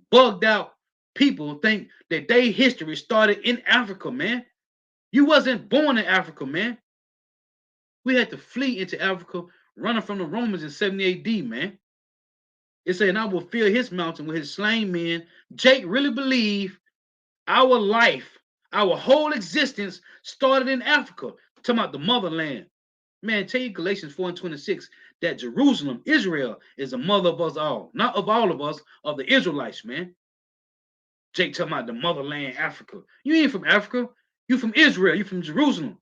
bugged out people think that their history started in Africa, man. You wasn't born in Africa, man. We had to flee into Africa, running from the Romans in 70 AD, man. It said, and I will fill his mountain with his slain men. Jake really believed our life, our whole existence started in Africa. Talking about the motherland. Man, tell you Galatians 4:26 that Jerusalem, Israel, is the mother of us all. Not of all of us, of the Israelites, man. Jake talking about the motherland, Africa. You ain't from Africa. You from Israel. You from Jerusalem.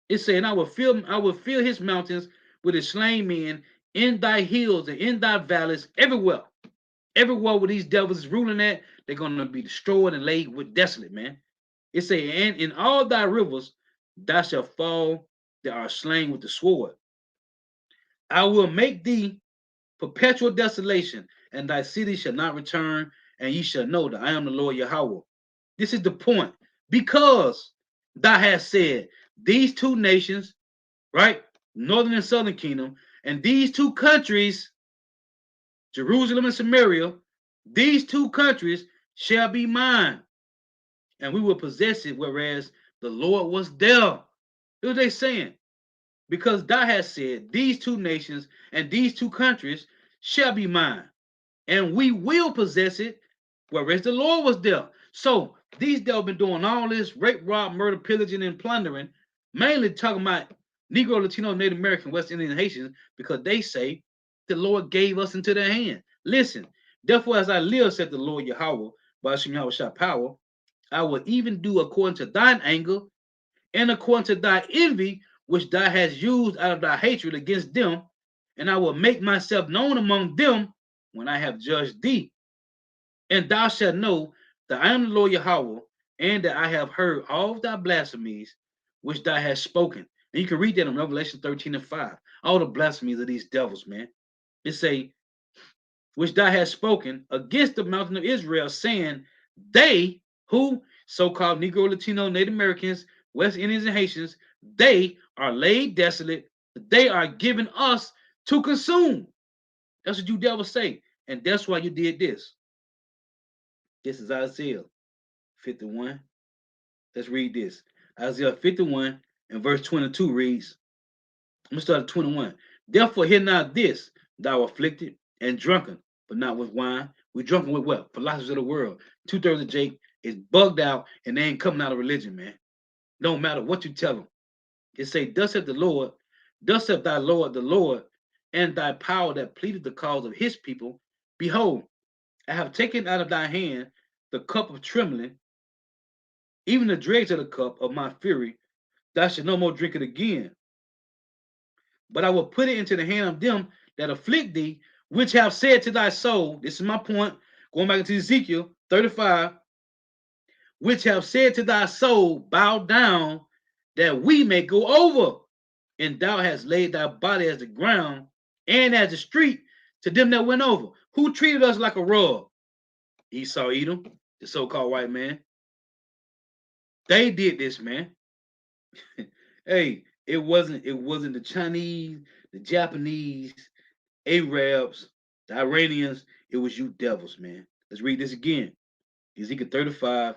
It said, I will fill his mountains with his slain men in thy hills and in thy valleys, everywhere. Everywhere where these devils is ruling at, they're gonna be destroyed and laid with desolate, man. It say, and in all thy rivers thou shalt fall that are slain with the sword. I will make thee perpetual desolation, and thy city shall not return, and ye shall know that I am the Lord Yahweh. This is the point. Because thou hast said, these two nations, right? Northern and southern kingdom, and these two countries, Jerusalem and Samaria, these two countries shall be mine, and we will possess it, whereas the Lord was there. What they saying? Because thou hast said, these two nations and these two countries shall be mine, and we will possess it, whereas the Lord was there. So these devils been doing all this rape, rob, murder, pillaging, and plundering, mainly talking about Negro, Latino, Native American, West Indian, and Haitians, because they say the Lord gave us into their hand. Listen, therefore, as I live, said the Lord Yahweh, by Hashem Yahweh Shah power, I will even do according to thine anger and according to thy envy, which thou hast used out of thy hatred against them, and I will make myself known among them when I have judged thee. And thou shalt know that I am the Lord Yahweh, and that I have heard all thy blasphemies which thou hast spoken. And you can read that in Revelation 13:5. All the blasphemies of these devils, man. It say, which thou hast spoken against the mountain of Israel, saying, they who so-called Negro, Latino, Native Americans, West Indians, and Haitians, they are laid desolate. They are given us to consume. That's what you devils say. And that's why you did this. This is Isaiah 51. Let's read this. Isaiah 51 and verse 22 reads, I'm going to start at 21. Therefore, hear not this, thou afflicted and drunken, but not with wine. We're drunken with what? Philosophers of the world. 2/3 of Jake is bugged out and they ain't coming out of religion, man. Don't matter what you tell them. It say, thus saith the Lord, thus saith thy Lord, the Lord, and thy power that pleaded the cause of his people. Behold, I have taken out of thy hand the cup of trembling, even the dregs of the cup of my fury. Thou shalt no more drink it again. But I will put it into the hand of them that afflict thee, which have said to thy soul, this is my point, going back to Ezekiel 35, which have said to thy soul, bow down, that we may go over. And thou hast laid thy body as the ground and as the street to them that went over. Who treated us like a rug? Esau Edom, the so-called white man. They did this, man. Hey, it wasn't the Chinese, the Japanese, Arabs, the Iranians. It was you devils, man. Let's read this again. Ezekiel 35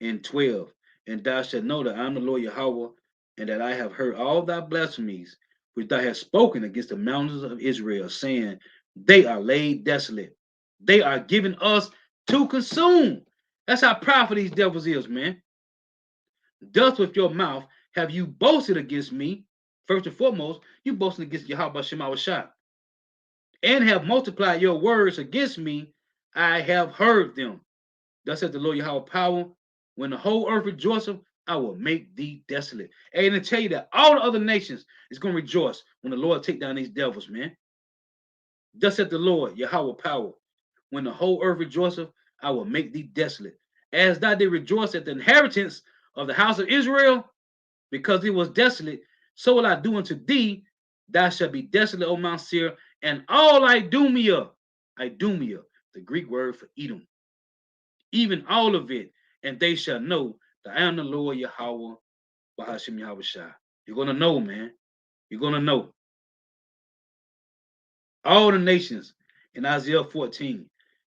and 12. And thou shalt know that I am the Lord Yahweh, and that I have heard all thy blasphemies, which thou hast spoken against the mountains of Israel, saying, they are laid desolate. They are given us to consume. That's how proud these devils is, man. Thus with your mouth have you boasted against me. First and foremost, you boasting against Yahweh Shema Shah. and have multiplied your words against me, I have heard them. Thus said the Lord Yahweh power, when the whole earth rejoiceth, I will make thee desolate. And to tell you that all the other nations is going to rejoice when the Lord take down these devils, man. Thus said the Lord Yahweh power, when the whole earth rejoiceth, I will make thee desolate. As thou did rejoice at the inheritance of the house of Israel, because it was desolate, so will I do unto thee. Thou shalt be desolate, O Mount Seir, and all Idumea, the Greek word for Edom, even all of it, and they shall know that I am the Lord Yahweh, Bahashim Yahweh Shai. You're gonna know, man. You're gonna know. All the nations in Isaiah 14.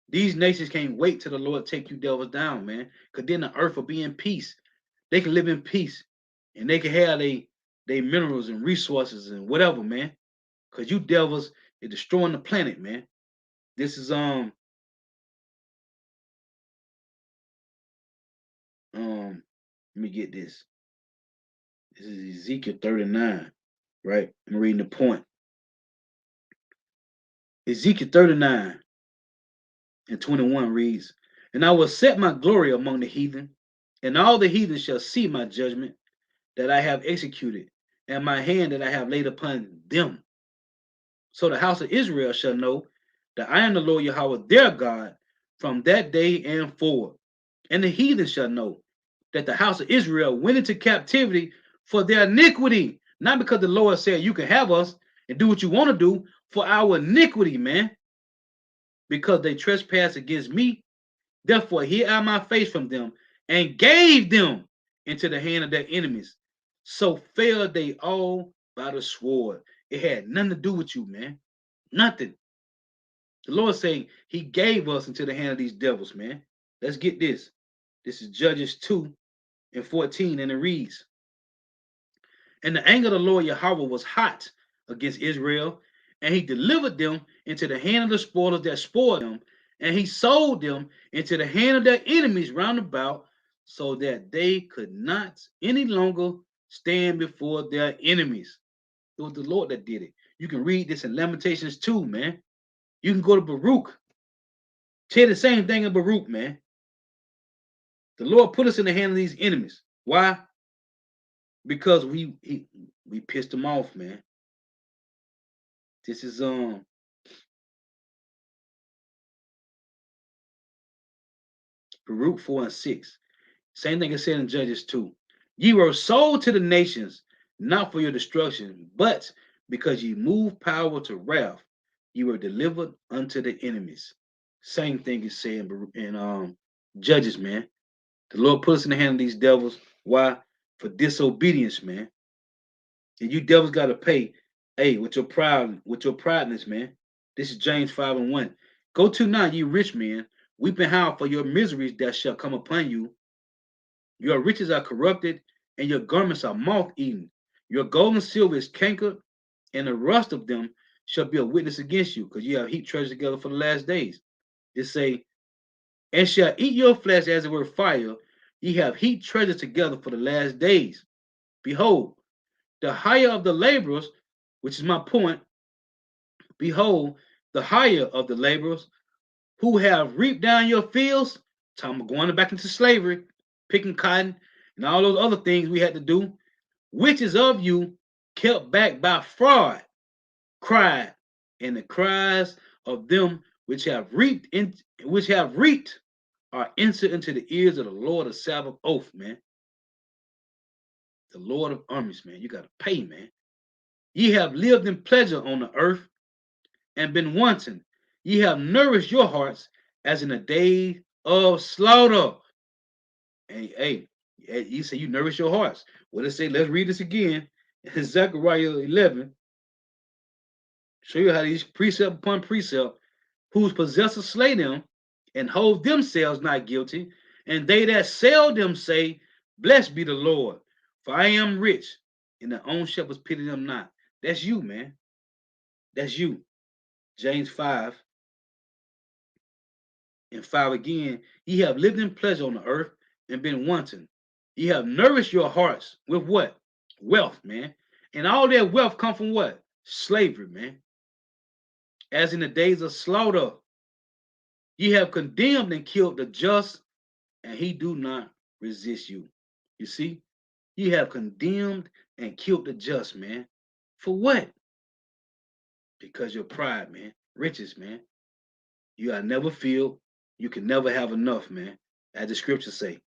These nations can't wait till the Lord take you devils down, man. Because then the earth will be in peace. They can live in peace. And they can have they minerals and resources and whatever, man. Because you devils are destroying the planet, man. This is let me get this. This is Ezekiel 39, right? I'm reading the point. Ezekiel 39 and 21 reads, and I will set my glory among the heathen, and all the heathen shall see my judgment that I have executed, and my hand that I have laid upon them. So the house of Israel shall know that I am the Lord Yahweh their God from that day and forward. And the heathen shall know that the house of Israel went into captivity for their iniquity. Not because the Lord said you can have us and do what you want to do, for our iniquity, man. Because they trespass against me. Therefore, hid I my face from them and gave them into the hand of their enemies. So fell they all by the sword. It had nothing to do with you, man. Nothing. The Lord saying he gave us into the hand of these devils, man. Let's get this. This is Judges 2 and 14, and it reads, and the anger of the Lord Yahweh was hot against Israel, and he delivered them into the hand of the spoilers that spoiled them, and he sold them into the hand of their enemies round about, so that they could not any longer stand before their enemies. It was the Lord that did it. You can read this in Lamentations 2, man. You can go to Baruch. Say the same thing in Baruch, man. The Lord put us in the hand of these enemies. Why? Because we pissed them off, man. This is Baruch 4 and 6. Same thing is said in Judges 2. Ye were sold to the nations, not for your destruction, but because ye moved power to wrath, ye were delivered unto the enemies. Same thing is said in Judges, man. The Lord put us in the hand of these devils. Why? For disobedience, man. And you devils gotta pay. Hey, with your proudness, man. This is James 5 and 1. Go to now, ye rich men, weep and howl for your miseries that shall come upon you. Your riches are corrupted, and your garments are moth-eaten. Your gold and silver is cankered, and the rust of them shall be a witness against you, because you have heaped treasure together for the last days. It say, and shall eat your flesh as it were fire. Ye have heaped treasure together for the last days. Behold, the hire of the laborers, which is my point, behold, the hire of the laborers who have reaped down your fields, time of going back into slavery, picking cotton, and all those other things we had to do, which is of you kept back by fraud, cried, and the cries of them which have reaped are entered into the ears of the Lord of Sabbath oath, man. The Lord of armies, man. You got to pay, man. Ye have lived in pleasure on the earth and been wanton. Ye have nourished your hearts as in a day of slaughter. Hey, you say you nourish your hearts. What it say? Let's read this again. In Zechariah 11, show you how these precept upon precept, whose possessors slay them and hold themselves not guilty, and they that sell them say, blessed be the Lord, for I am rich, and their own shepherds pity them not. That's you, man. That's you. James 5 and 5 again. Ye have lived in pleasure on the earth and been wanton. Ye have nourished your hearts with what? Wealth, man. And all that wealth come from what? Slavery, man. as in the days of slaughter. Ye have condemned and killed the just, and he do not resist you. You see, ye have condemned and killed the just, man. For what? Because your pride, man. Riches, man. You are never filled. You can never have enough, man. As the scriptures say.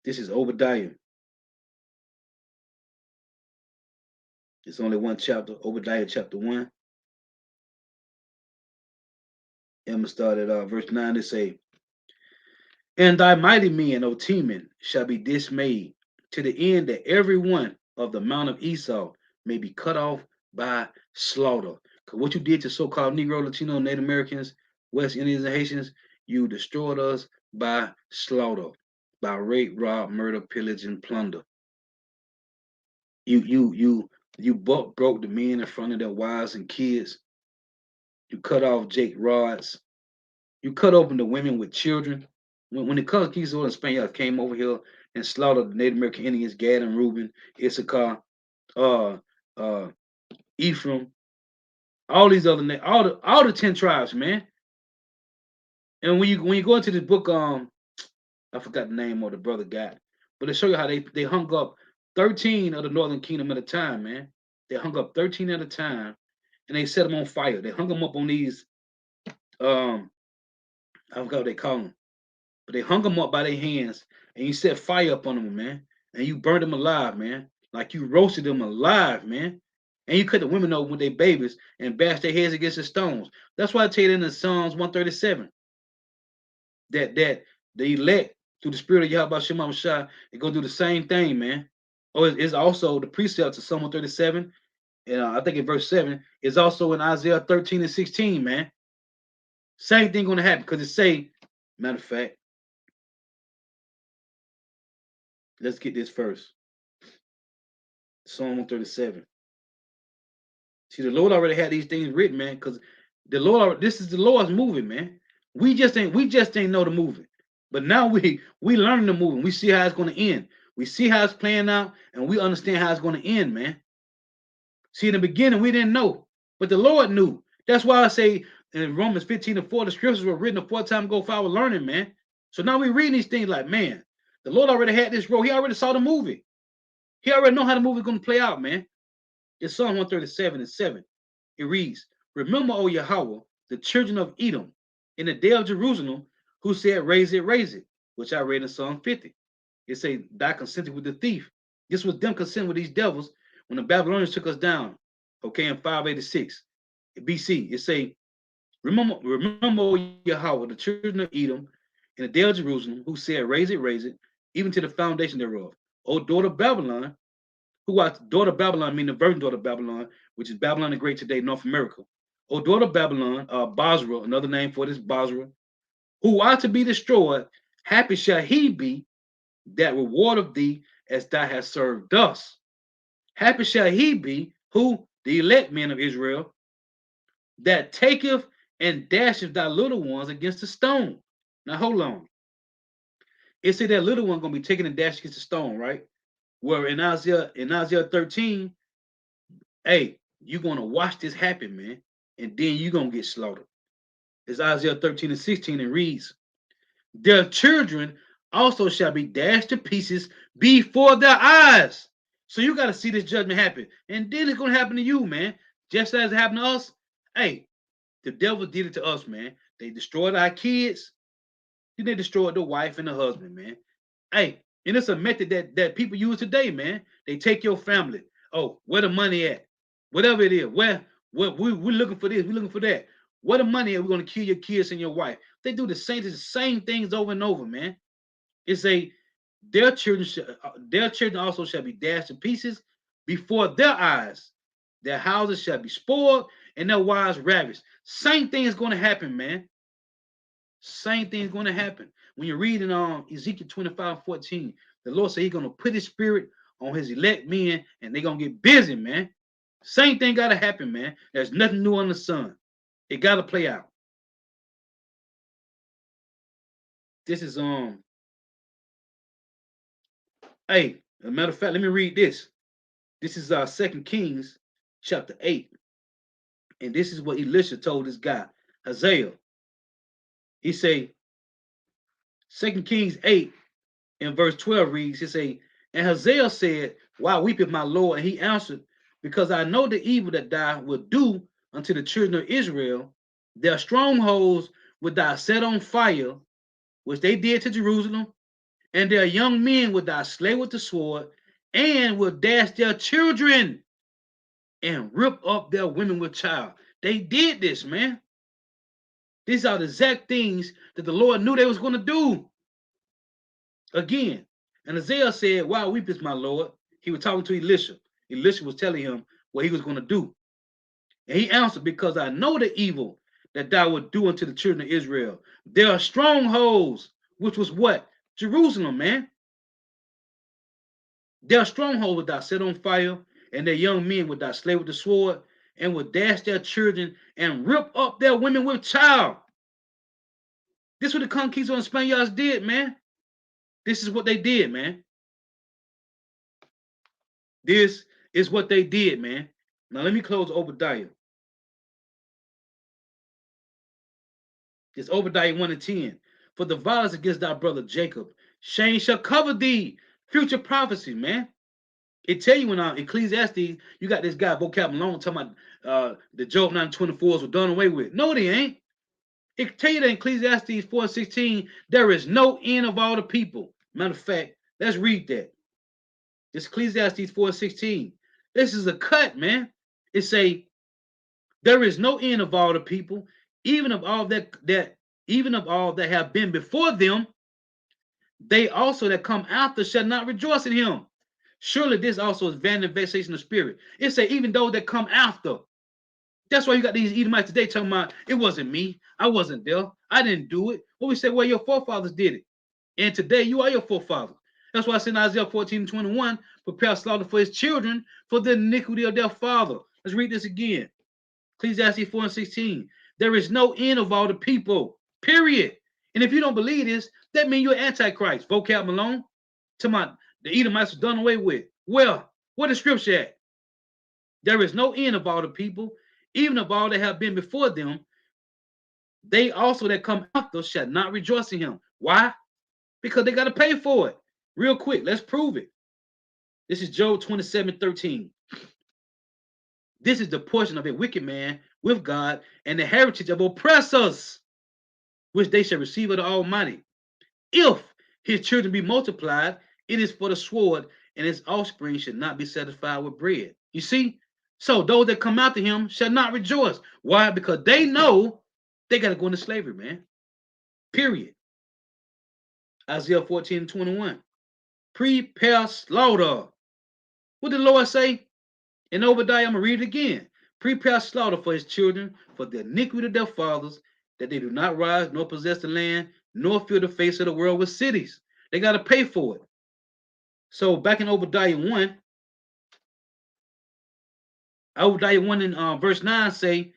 This is Obadiah. It's only one chapter, Obadiah chapter 1. I'm going to start at verse 9 to say, and thy mighty men, O Teman, shall be dismayed, to the end that every one of the mount of Esau may be cut off by slaughter. Because what you did to so-called Negro, Latino, Native Americans, West Indians, and Haitians, you destroyed us by slaughter, by rape, rob, murder, pillage, and plunder. You broke the men in front of their wives and kids. You cut off Jake rods. You cut open the women with children. When the conquistadors and Spaniards came over here and slaughtered the Native American Indians, Gad and Reuben, Issachar, uh, uh, Ephraim, all these other all the 10 tribes, man. And when you go into this book, I forgot the name of the brother got, but they show you how they hung up 13 of the Northern Kingdom at a time, man. They hung up 13 at a time, and they set them on fire. They hung them up on these, I forgot what they call them. But they hung them up by their hands, and you set fire up on them, man. And you burned them alive, man. Like you roasted them alive, man. And you cut the women over with their babies and bashed their heads against the stones. That's why I tell you in the Psalms 137 that the elect through the spirit of Yahweh Shema Shah are gonna do the same thing, man. Oh, it's also the precept of Psalm 137, and I think in verse 7 is also in Isaiah 13 and 16, man. Same thing gonna happen because it say, matter of fact, let's get this first. Psalm 137. See, the Lord already had these things written, man, because the Lord, this is the Lord's moving, man. We just ain't know the moving. But now we learning the moving. We see how it's going to end. We see how it's playing out, and we understand how it's going to end, man. See, in the beginning, we didn't know, but the Lord knew. That's why I say in Romans 15 and 4, the scriptures were written a fourth time ago for our learning, man. So now we read these things like, man, the Lord already had this role. He already saw the movie. He already know how the movie's going to play out, man. It's Psalm 137 and 7. It reads, remember, O Yahweh, the children of Edom, in the day of Jerusalem, who said, raise it, which I read in Psalm 50. It say, thy consented with the thief. This was them consenting with these devils when the Babylonians took us down, okay, in 586 BC. It say, remember, O Yahweh, the children of Edom, in the day of Jerusalem, who said, raise it, even to the foundation thereof. O daughter of Babylon, who was daughter of Babylon, meaning the virgin daughter of Babylon, which is Babylon the Great today, North America. O daughter of Babylon, Basra, another name for this Basra, who are to be destroyed, happy shall he be that reward of thee as thou hast served us. Happy shall he be, who, the elect men of Israel, that taketh and dasheth thy little ones against the stone. Now hold on. It said that little one gonna be taken and dashed against the stone, right? Where in Isaiah 13, hey, you're gonna watch this happen, man, and then you're gonna get slaughtered. It's Isaiah 13 and 16, and reads, their children also shall be dashed to pieces before their eyes. So you got to see this judgment happen. And then it's going to happen to you, man. Just as it happened to us. Hey, the devil did it to us, man. They destroyed our kids. Then they destroyed the wife and the husband, man. Hey, and it's a method that people use today, man. They take your family. Oh, where the money at? Whatever it is. Where we're looking for this, we're looking for that. Where the money at? We're going to kill your kids and your wife. They do the same things over and over, man. It's a their children also shall be dashed to pieces before their eyes. Their houses shall be spoiled and their wives ravished. Same thing is going to happen, man. Same thing is going to happen. When you're reading Ezekiel 25:14, the Lord said he's going to put his spirit on his elect men and they're going to get busy, man. Same thing got to happen, man. There's nothing new under the sun. It got to play out. This is hey, as a matter of fact, let me read this. This is 2 Kings chapter 8 And this is what Elisha told this guy, Hazael. He say, 2 Kings 8 in verse 12 reads, he say, and Hazael said, why weepeth my Lord? And he answered, because I know the evil that thou wilt do unto the children of Israel. Their strongholds would thou set on fire, which they did to Jerusalem, and their young men would thou slay with the sword, and will dash their children and rip up their women with child. They did this, man. These are the exact things that the Lord knew they was going to do. Again, and Isaiah said, why weepest my Lord? He was talking to Elisha. Elisha was telling him what he was going to do. And he answered, because I know the evil that thou wilt do unto the children of Israel. There are strongholds, which was what? Jerusalem, man. Their stronghold would thou set on fire, and their young men would thou slay with the sword, and would dash their children and rip up their women with child. This is what the conquistadors and Spaniards did, man. This is what they did, man. This is what they did, man. Now let me close Obadiah. It's Obadiah 1 and 10. For the violence against thy brother Jacob, shame shall cover thee. Future prophecy, man. It tell you when Ecclesiastes, you got this guy, Vocab Malone, talking about the Job 9:24s were done away with. No, they ain't. It tell you that in Ecclesiastes 4:16, there is no end of all the people. Matter of fact, let's read that. It's Ecclesiastes 4:16. This is a cut, man. It say, there is no end of all the people, even of all even of all that have been before them, they also that come after shall not rejoice in him. Surely this also is vanity and vexation of spirit. It say, even those that come after. That's why you got these Edomites today talking about, it wasn't me. I wasn't there. I didn't do it. Well, we say, well, your forefathers did it. And today you are your forefathers. That's why I said in Isaiah 14:21, prepare slaughter for his children for the iniquity of their father. Let's read this again. Ecclesiastes 4:16. There is no end of all the people, period. And if you don't believe this, that means you're Antichrist. Vocab Malone. Talking about the Edomites are done away with. Well, what is scripture at? There is no end of all the people, even of all that have been before them. They also that come after shall not rejoice in him. Why? Because they got to pay for it. Real quick, let's prove it. This is Job 27:13. This is the portion of a wicked man with God and the heritage of oppressors, which they shall receive of the Almighty. If his children be multiplied, it is for the sword, and his offspring should not be satisfied with bread. You see? So those that come after him shall not rejoice. Why? Because they know they got to go into slavery, man. Period. Isaiah 14:21. Prepare slaughter. What did the Lord say? In Obadiah, I'm going to read it again. Prepare slaughter for his children, for the iniquity of their fathers, that they do not rise nor possess the land, nor fill the face of the world with cities. They got to pay for it. So back in Obadiah 1 in verse 9 say,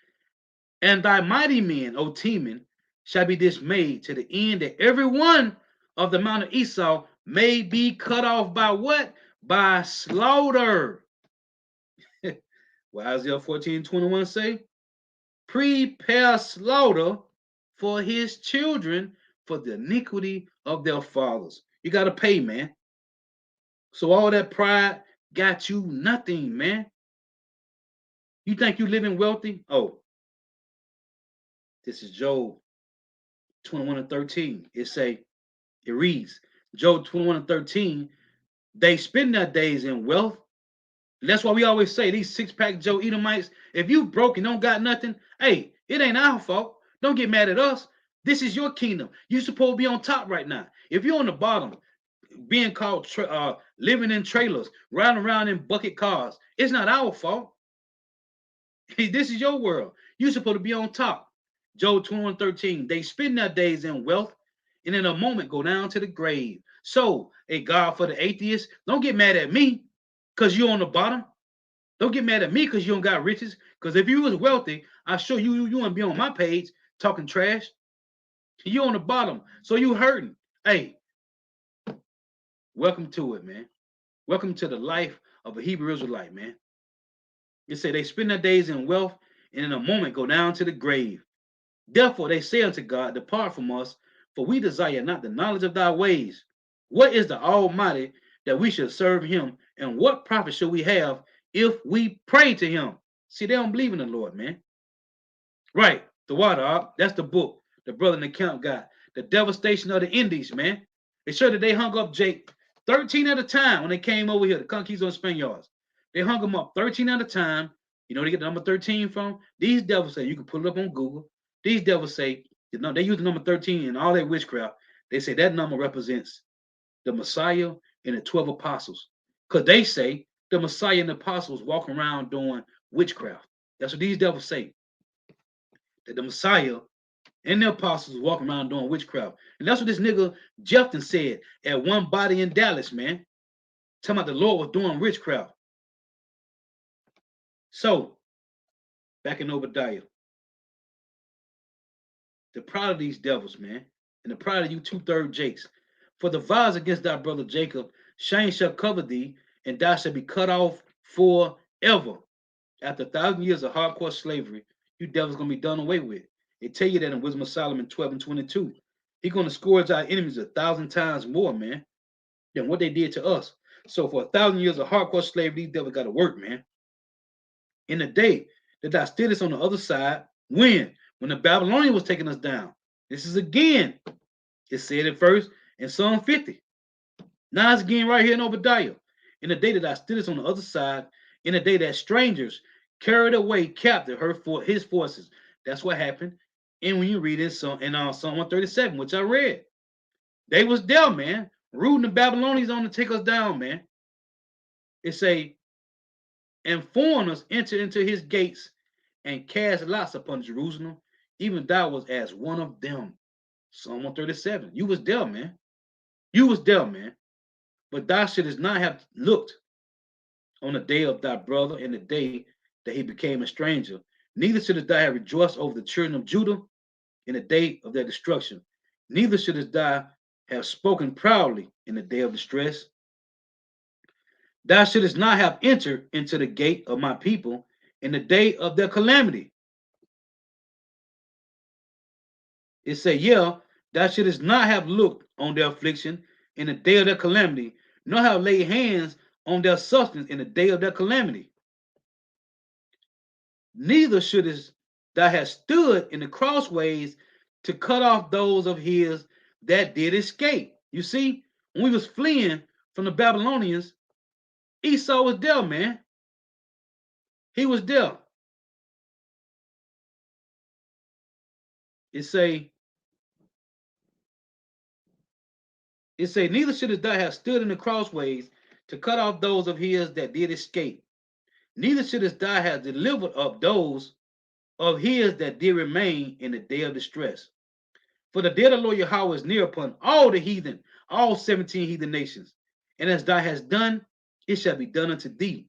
and thy mighty men, O Teman, shall be dismayed to the end that every one of the mount of Esau may be cut off by what? By slaughter. Well, Isaiah 14:21 say, prepare slaughter for his children for the iniquity of their fathers. You got to pay, man. So all that pride got you nothing, man. You think you living wealthy? Oh, this is Job 21:13. It reads, Job 21:13, they spend their days in wealth. And that's why we always say these six-pack Joe Edomites, if you broke and don't got nothing, hey, it ain't our fault. Don't get mad at us. This is your kingdom. You're supposed to be on top right now. If you're on the bottom, being called living in trailers, riding around in bucket cars, it's not our fault. This is your world. You're supposed to be on top. Job 21:13. They spend their days in wealth and in a moment go down to the grave. So, a God for the atheists, don't get mad at me because you're on the bottom. Don't get mad at me because you don't got riches. Because if you was wealthy, I show you wouldn't be on my page talking trash. You on the bottom, so you hurting. Hey, welcome to it, man. Welcome to the life of a Hebrew Israelite, man. It say they spend their days in wealth and in a moment go down to the grave. Therefore they say unto God, depart from us, for we desire not the knowledge of thy ways. What is the Almighty that we should serve him? And what profit should we have if we pray to him? See, they don't believe in the Lord, man. Right, the water, that's the book the brother in the camp got. The devastation of the Indies, man. They showed that they hung up Jake 13 at a time when they came over here, the Conquistadors and Spaniards. They hung them up 13 at a time. You know where they get the number 13 from? These devils say, you can pull it up on Google. These devils say, you know, they use the number 13 in all their witchcraft. They say that number represents the Messiah and the 12 apostles. Because they say the Messiah and the apostles walk around doing witchcraft. That's what these devils say. That the Messiah and the apostles walking around doing witchcraft. And that's what this nigga Jefton said at one body in Dallas, man. Talking about the Lord was doing witchcraft. So, back in Obadiah, the pride of these devils, man, and the pride of you 2/3 Jakes. For the vows against thy brother Jacob, shame shall cover thee, and thou shalt be cut off forever. After 1,000 years of hardcore slavery, you devils gonna be done away with. They tell you that in Wisdom of Solomon 12 and 22. He's gonna scourge our enemies 1,000 times more, man, than what they did to us. So for 1,000 years of hardcore slavery, these devils gotta work, man. In the day that thou stoodest on the other side, when? When the Babylonian was taking us down. This is again, it said it first in Psalm 50. Now it's again right here in Obadiah. In the day that thou stoodest on the other side, in the day that strangers carried away captive his forces. That's what happened. And when you read it Psalm 137, which I read, they was there, man, rooting the Babylonians on to take us down, man. It say, and foreigners enter into his gates and cast lots upon Jerusalem. Even thou was as one of them. Psalm 137. You was there, man. You was there, man. But thou shouldst not have looked on the day of thy brother and the day that he became a stranger. Neither shouldst thou have rejoiced over the children of Judah in the day of their destruction. Neither shouldst thou have spoken proudly in the day of distress. Thou shouldst not have entered into the gate of my people in the day of their calamity. It say, yeah, thou shouldst not have looked on their affliction in the day of their calamity, nor have laid hands on their substance in the day of their calamity. Neither shouldst thou have stood in the crossways to cut off those of his that did escape. You see, when we was fleeing from the Babylonians, Esau was there, man. He was there. It say, neither shouldst thou have stood in the crossways to cut off those of his that did escape. Neither shouldst thou have delivered up those of his that did remain in the day of distress. For the day of the Lord Yahweh is near upon all the heathen, all 17 heathen nations. And as thou hast done, it shall be done unto thee.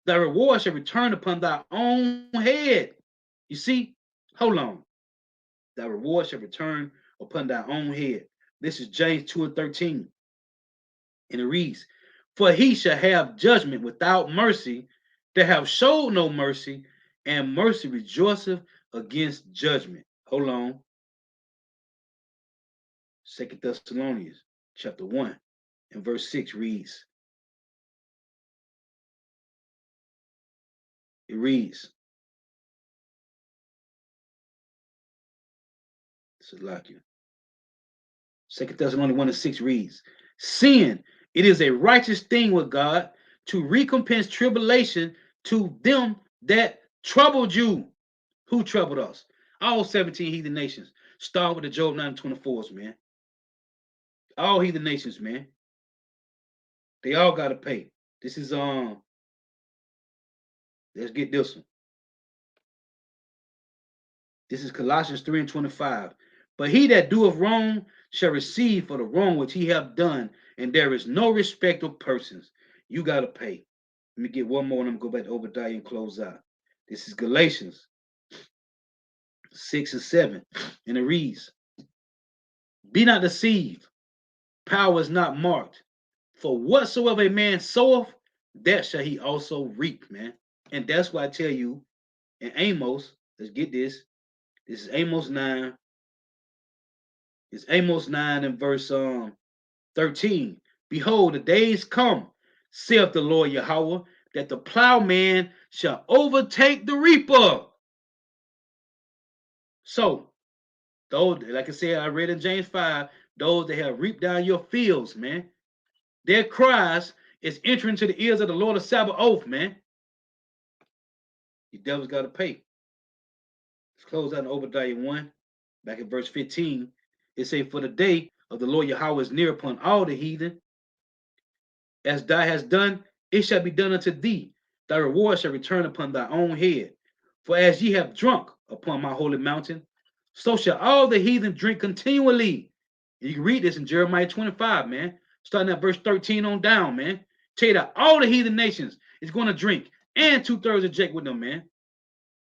Thy reward shall return upon thy own head. You see, hold on. Thy reward shall return upon thy own head. This is James 2 and 13. And it reads, for he shall have judgment without mercy, that have showed no mercy, and mercy rejoiceth against judgment. Hold on. 2 Thessalonians chapter 1 and verse 6 reads, Salachya. 2 Thessalonians 1 and 6 reads, sin, it is a righteous thing with God to recompense tribulation to them that troubled you. Who troubled us? All 17 heathen nations. Start with the Job 9 and 24s, man. All heathen nations, man. They all got to pay. This is, let's get this one. This is Colossians 3 and 25. But he that doeth wrong shall receive for the wrong which he hath done, and there is no respect of persons. You got to pay. Let me get one more and I'm going to go back to Obadiah and close out. This is Galatians 6 and 7. And it reads, be not deceived. Power is not marked. For whatsoever a man soweth, that shall he also reap, man. And that's why I tell you in Amos Let's get this. This is Amos 9. It's Amos 9 and verse 13. Behold, the days come, saith the Lord Yahweh, that the plowman shall overtake the reaper. So, those, like I said, I read in James 5, those that have reaped down your fields, man, their cries is entering to the ears of the Lord of Sabaoth, man. The devil's got to pay. Let's close out in Obadiah 1, back in verse 15. It say, for the day of the Lord Yahweh is near upon all the heathen. As thou hast done, it shall be done unto thee. Thy reward shall return upon thy own head. For as ye have drunk upon my holy mountain, so shall all the heathen drink continually. And you can read this in Jeremiah 25, man. Starting at verse 13 on down, man. Tell you that all the heathen nations is going to drink, and 2/3 of Jacob with them, man.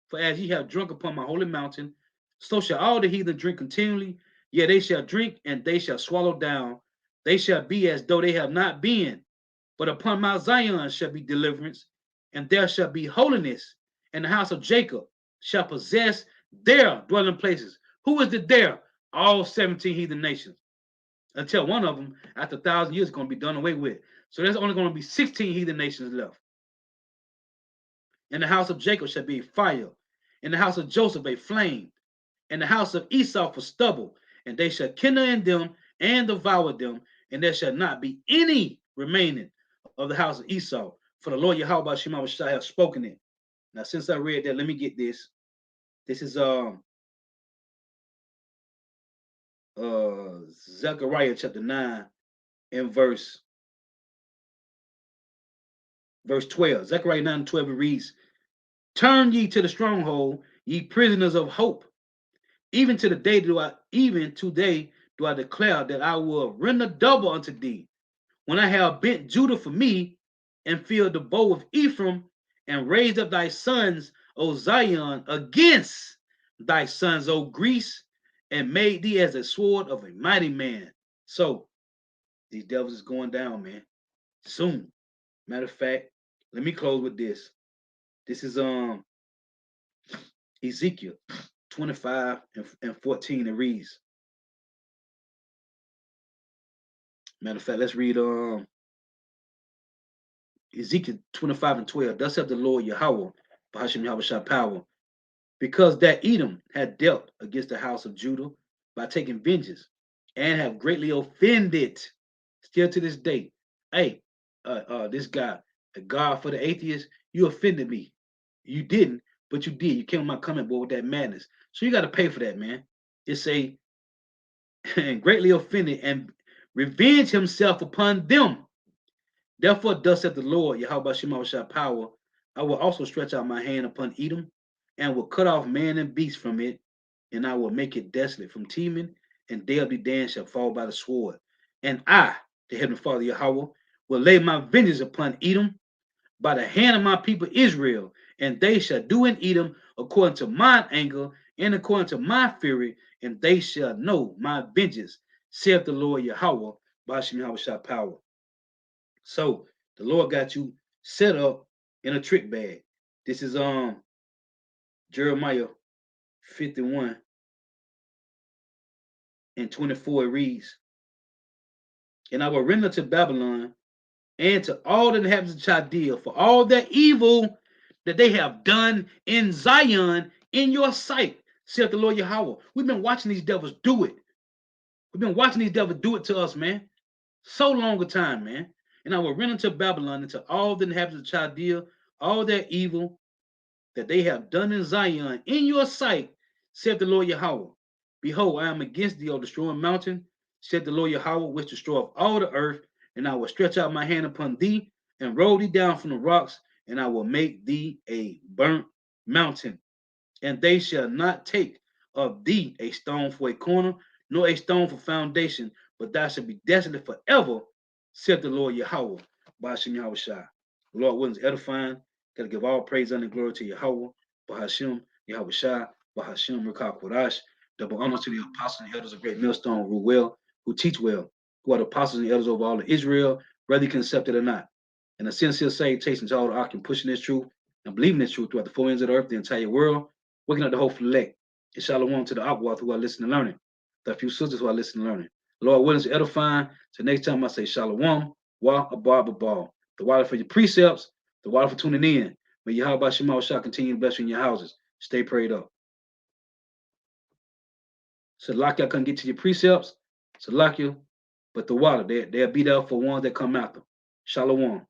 For as ye have drunk upon my holy mountain, so shall all the heathen drink continually. Yea, they shall drink, and they shall swallow down. They shall be as though they have not been. But upon Mount Zion shall be deliverance, and there shall be holiness, and the house of Jacob shall possess their dwelling places. Who is it there? All 17 heathen nations. Until one of them, after 1,000 years, is going to be done away with. So there's only going to be 16 heathen nations left. And the house of Jacob shall be a fire, and the house of Joseph a flame, and the house of Esau for stubble, and they shall kindle in them and devour them, and there shall not be any remaining of the house of Esau, for the Lord Yahweh Shema Shai have spoken it. Now, since I read that, let me get this. This is Zechariah chapter 9 and verse 12. Zechariah 9 and 12 it reads, turn ye to the stronghold, ye prisoners of hope. Even to the day do I, even today do I declare that I will render double unto thee. When I have bent Judah for me, and filled the bow of Ephraim, and raised up thy sons, O Zion, against thy sons, O Greece, and made thee as a sword of a mighty man. So these devils is going down, man. Soon. Matter of fact, let me close with this. This is Ezekiel 25 and 14. It reads. Matter of fact, let's read Ezekiel 25 and 12. Thus saith the Lord Yahweh, Bahashim Yahweh Shah power, because that Edom had dealt against the house of Judah by taking vengeance, and have greatly offended, still to this day. Hey, this guy, a God for the atheists, you offended me. You didn't, but you did. You came on my comment board with that madness. So you got to pay for that, man. It's a and greatly offended and revenge himself upon them. Therefore, thus saith the Lord, Yahweh Shema Shah power, I will also stretch out my hand upon Edom, and will cut off man and beast from it, and I will make it desolate from Teman, and they of the Dan shall fall by the sword. And I, the heavenly Father Yahweh, will lay my vengeance upon Edom by the hand of my people Israel, and they shall do in Edom according to mine anger and according to my fury, and they shall know my vengeance, saith the Lord Yahweh, by Hashem Yahweh Shah power. So the Lord got you set up in a trick bag. This is Jeremiah 51 and 24. It reads, and I will render to Babylon and to all the inhabitants of Chaldea for all that evil that they have done in Zion in your sight, saith the Lord Yahweh. We've been watching these devils do it. We've been watching these devils do it to us, man. So long a time, man. And I will render to Babylon and to all the inhabitants of Chaldea all their evil that they have done in Zion in your sight, saith the Lord Yahweh. Behold, I am against thee, O destroying mountain, saith the Lord Yahweh, which destroyeth all the earth, and I will stretch out my hand upon thee, and roll thee down from the rocks, and I will make thee a burnt mountain. And they shall not take of thee a stone for a corner, nor a stone for foundation, but thou shalt be desolate forever, saith the Lord Yahweh, by Hashem Yahweh Shai. The Lord willing is edifying. Got to give all praise and glory to Yahweh, by Hashem Yahweh Shai, by Hashem Rekah Kodash. Double honor to the apostles and elders of Great Millstone who well, who teach well, who are the apostles and elders over all of Israel, whether you can accept it or not. And the sincere salutation to all the Akim pushing this truth and believing this truth throughout the four ends of the earth, the entire world, waking up the whole elect. And shalom to the Ahcwath who are listening and learning. The few sisters who are listening and learning. Lord willing to edifying. So next time I say shalom, wa abba. The water for your precepts, the water for tuning in. May Yahweh Shema shall continue to bless you in your houses. Stay prayed up. Salachya couldn't get to your precepts. Salachya, but the water, they'll be there for ones that come after. Shalom.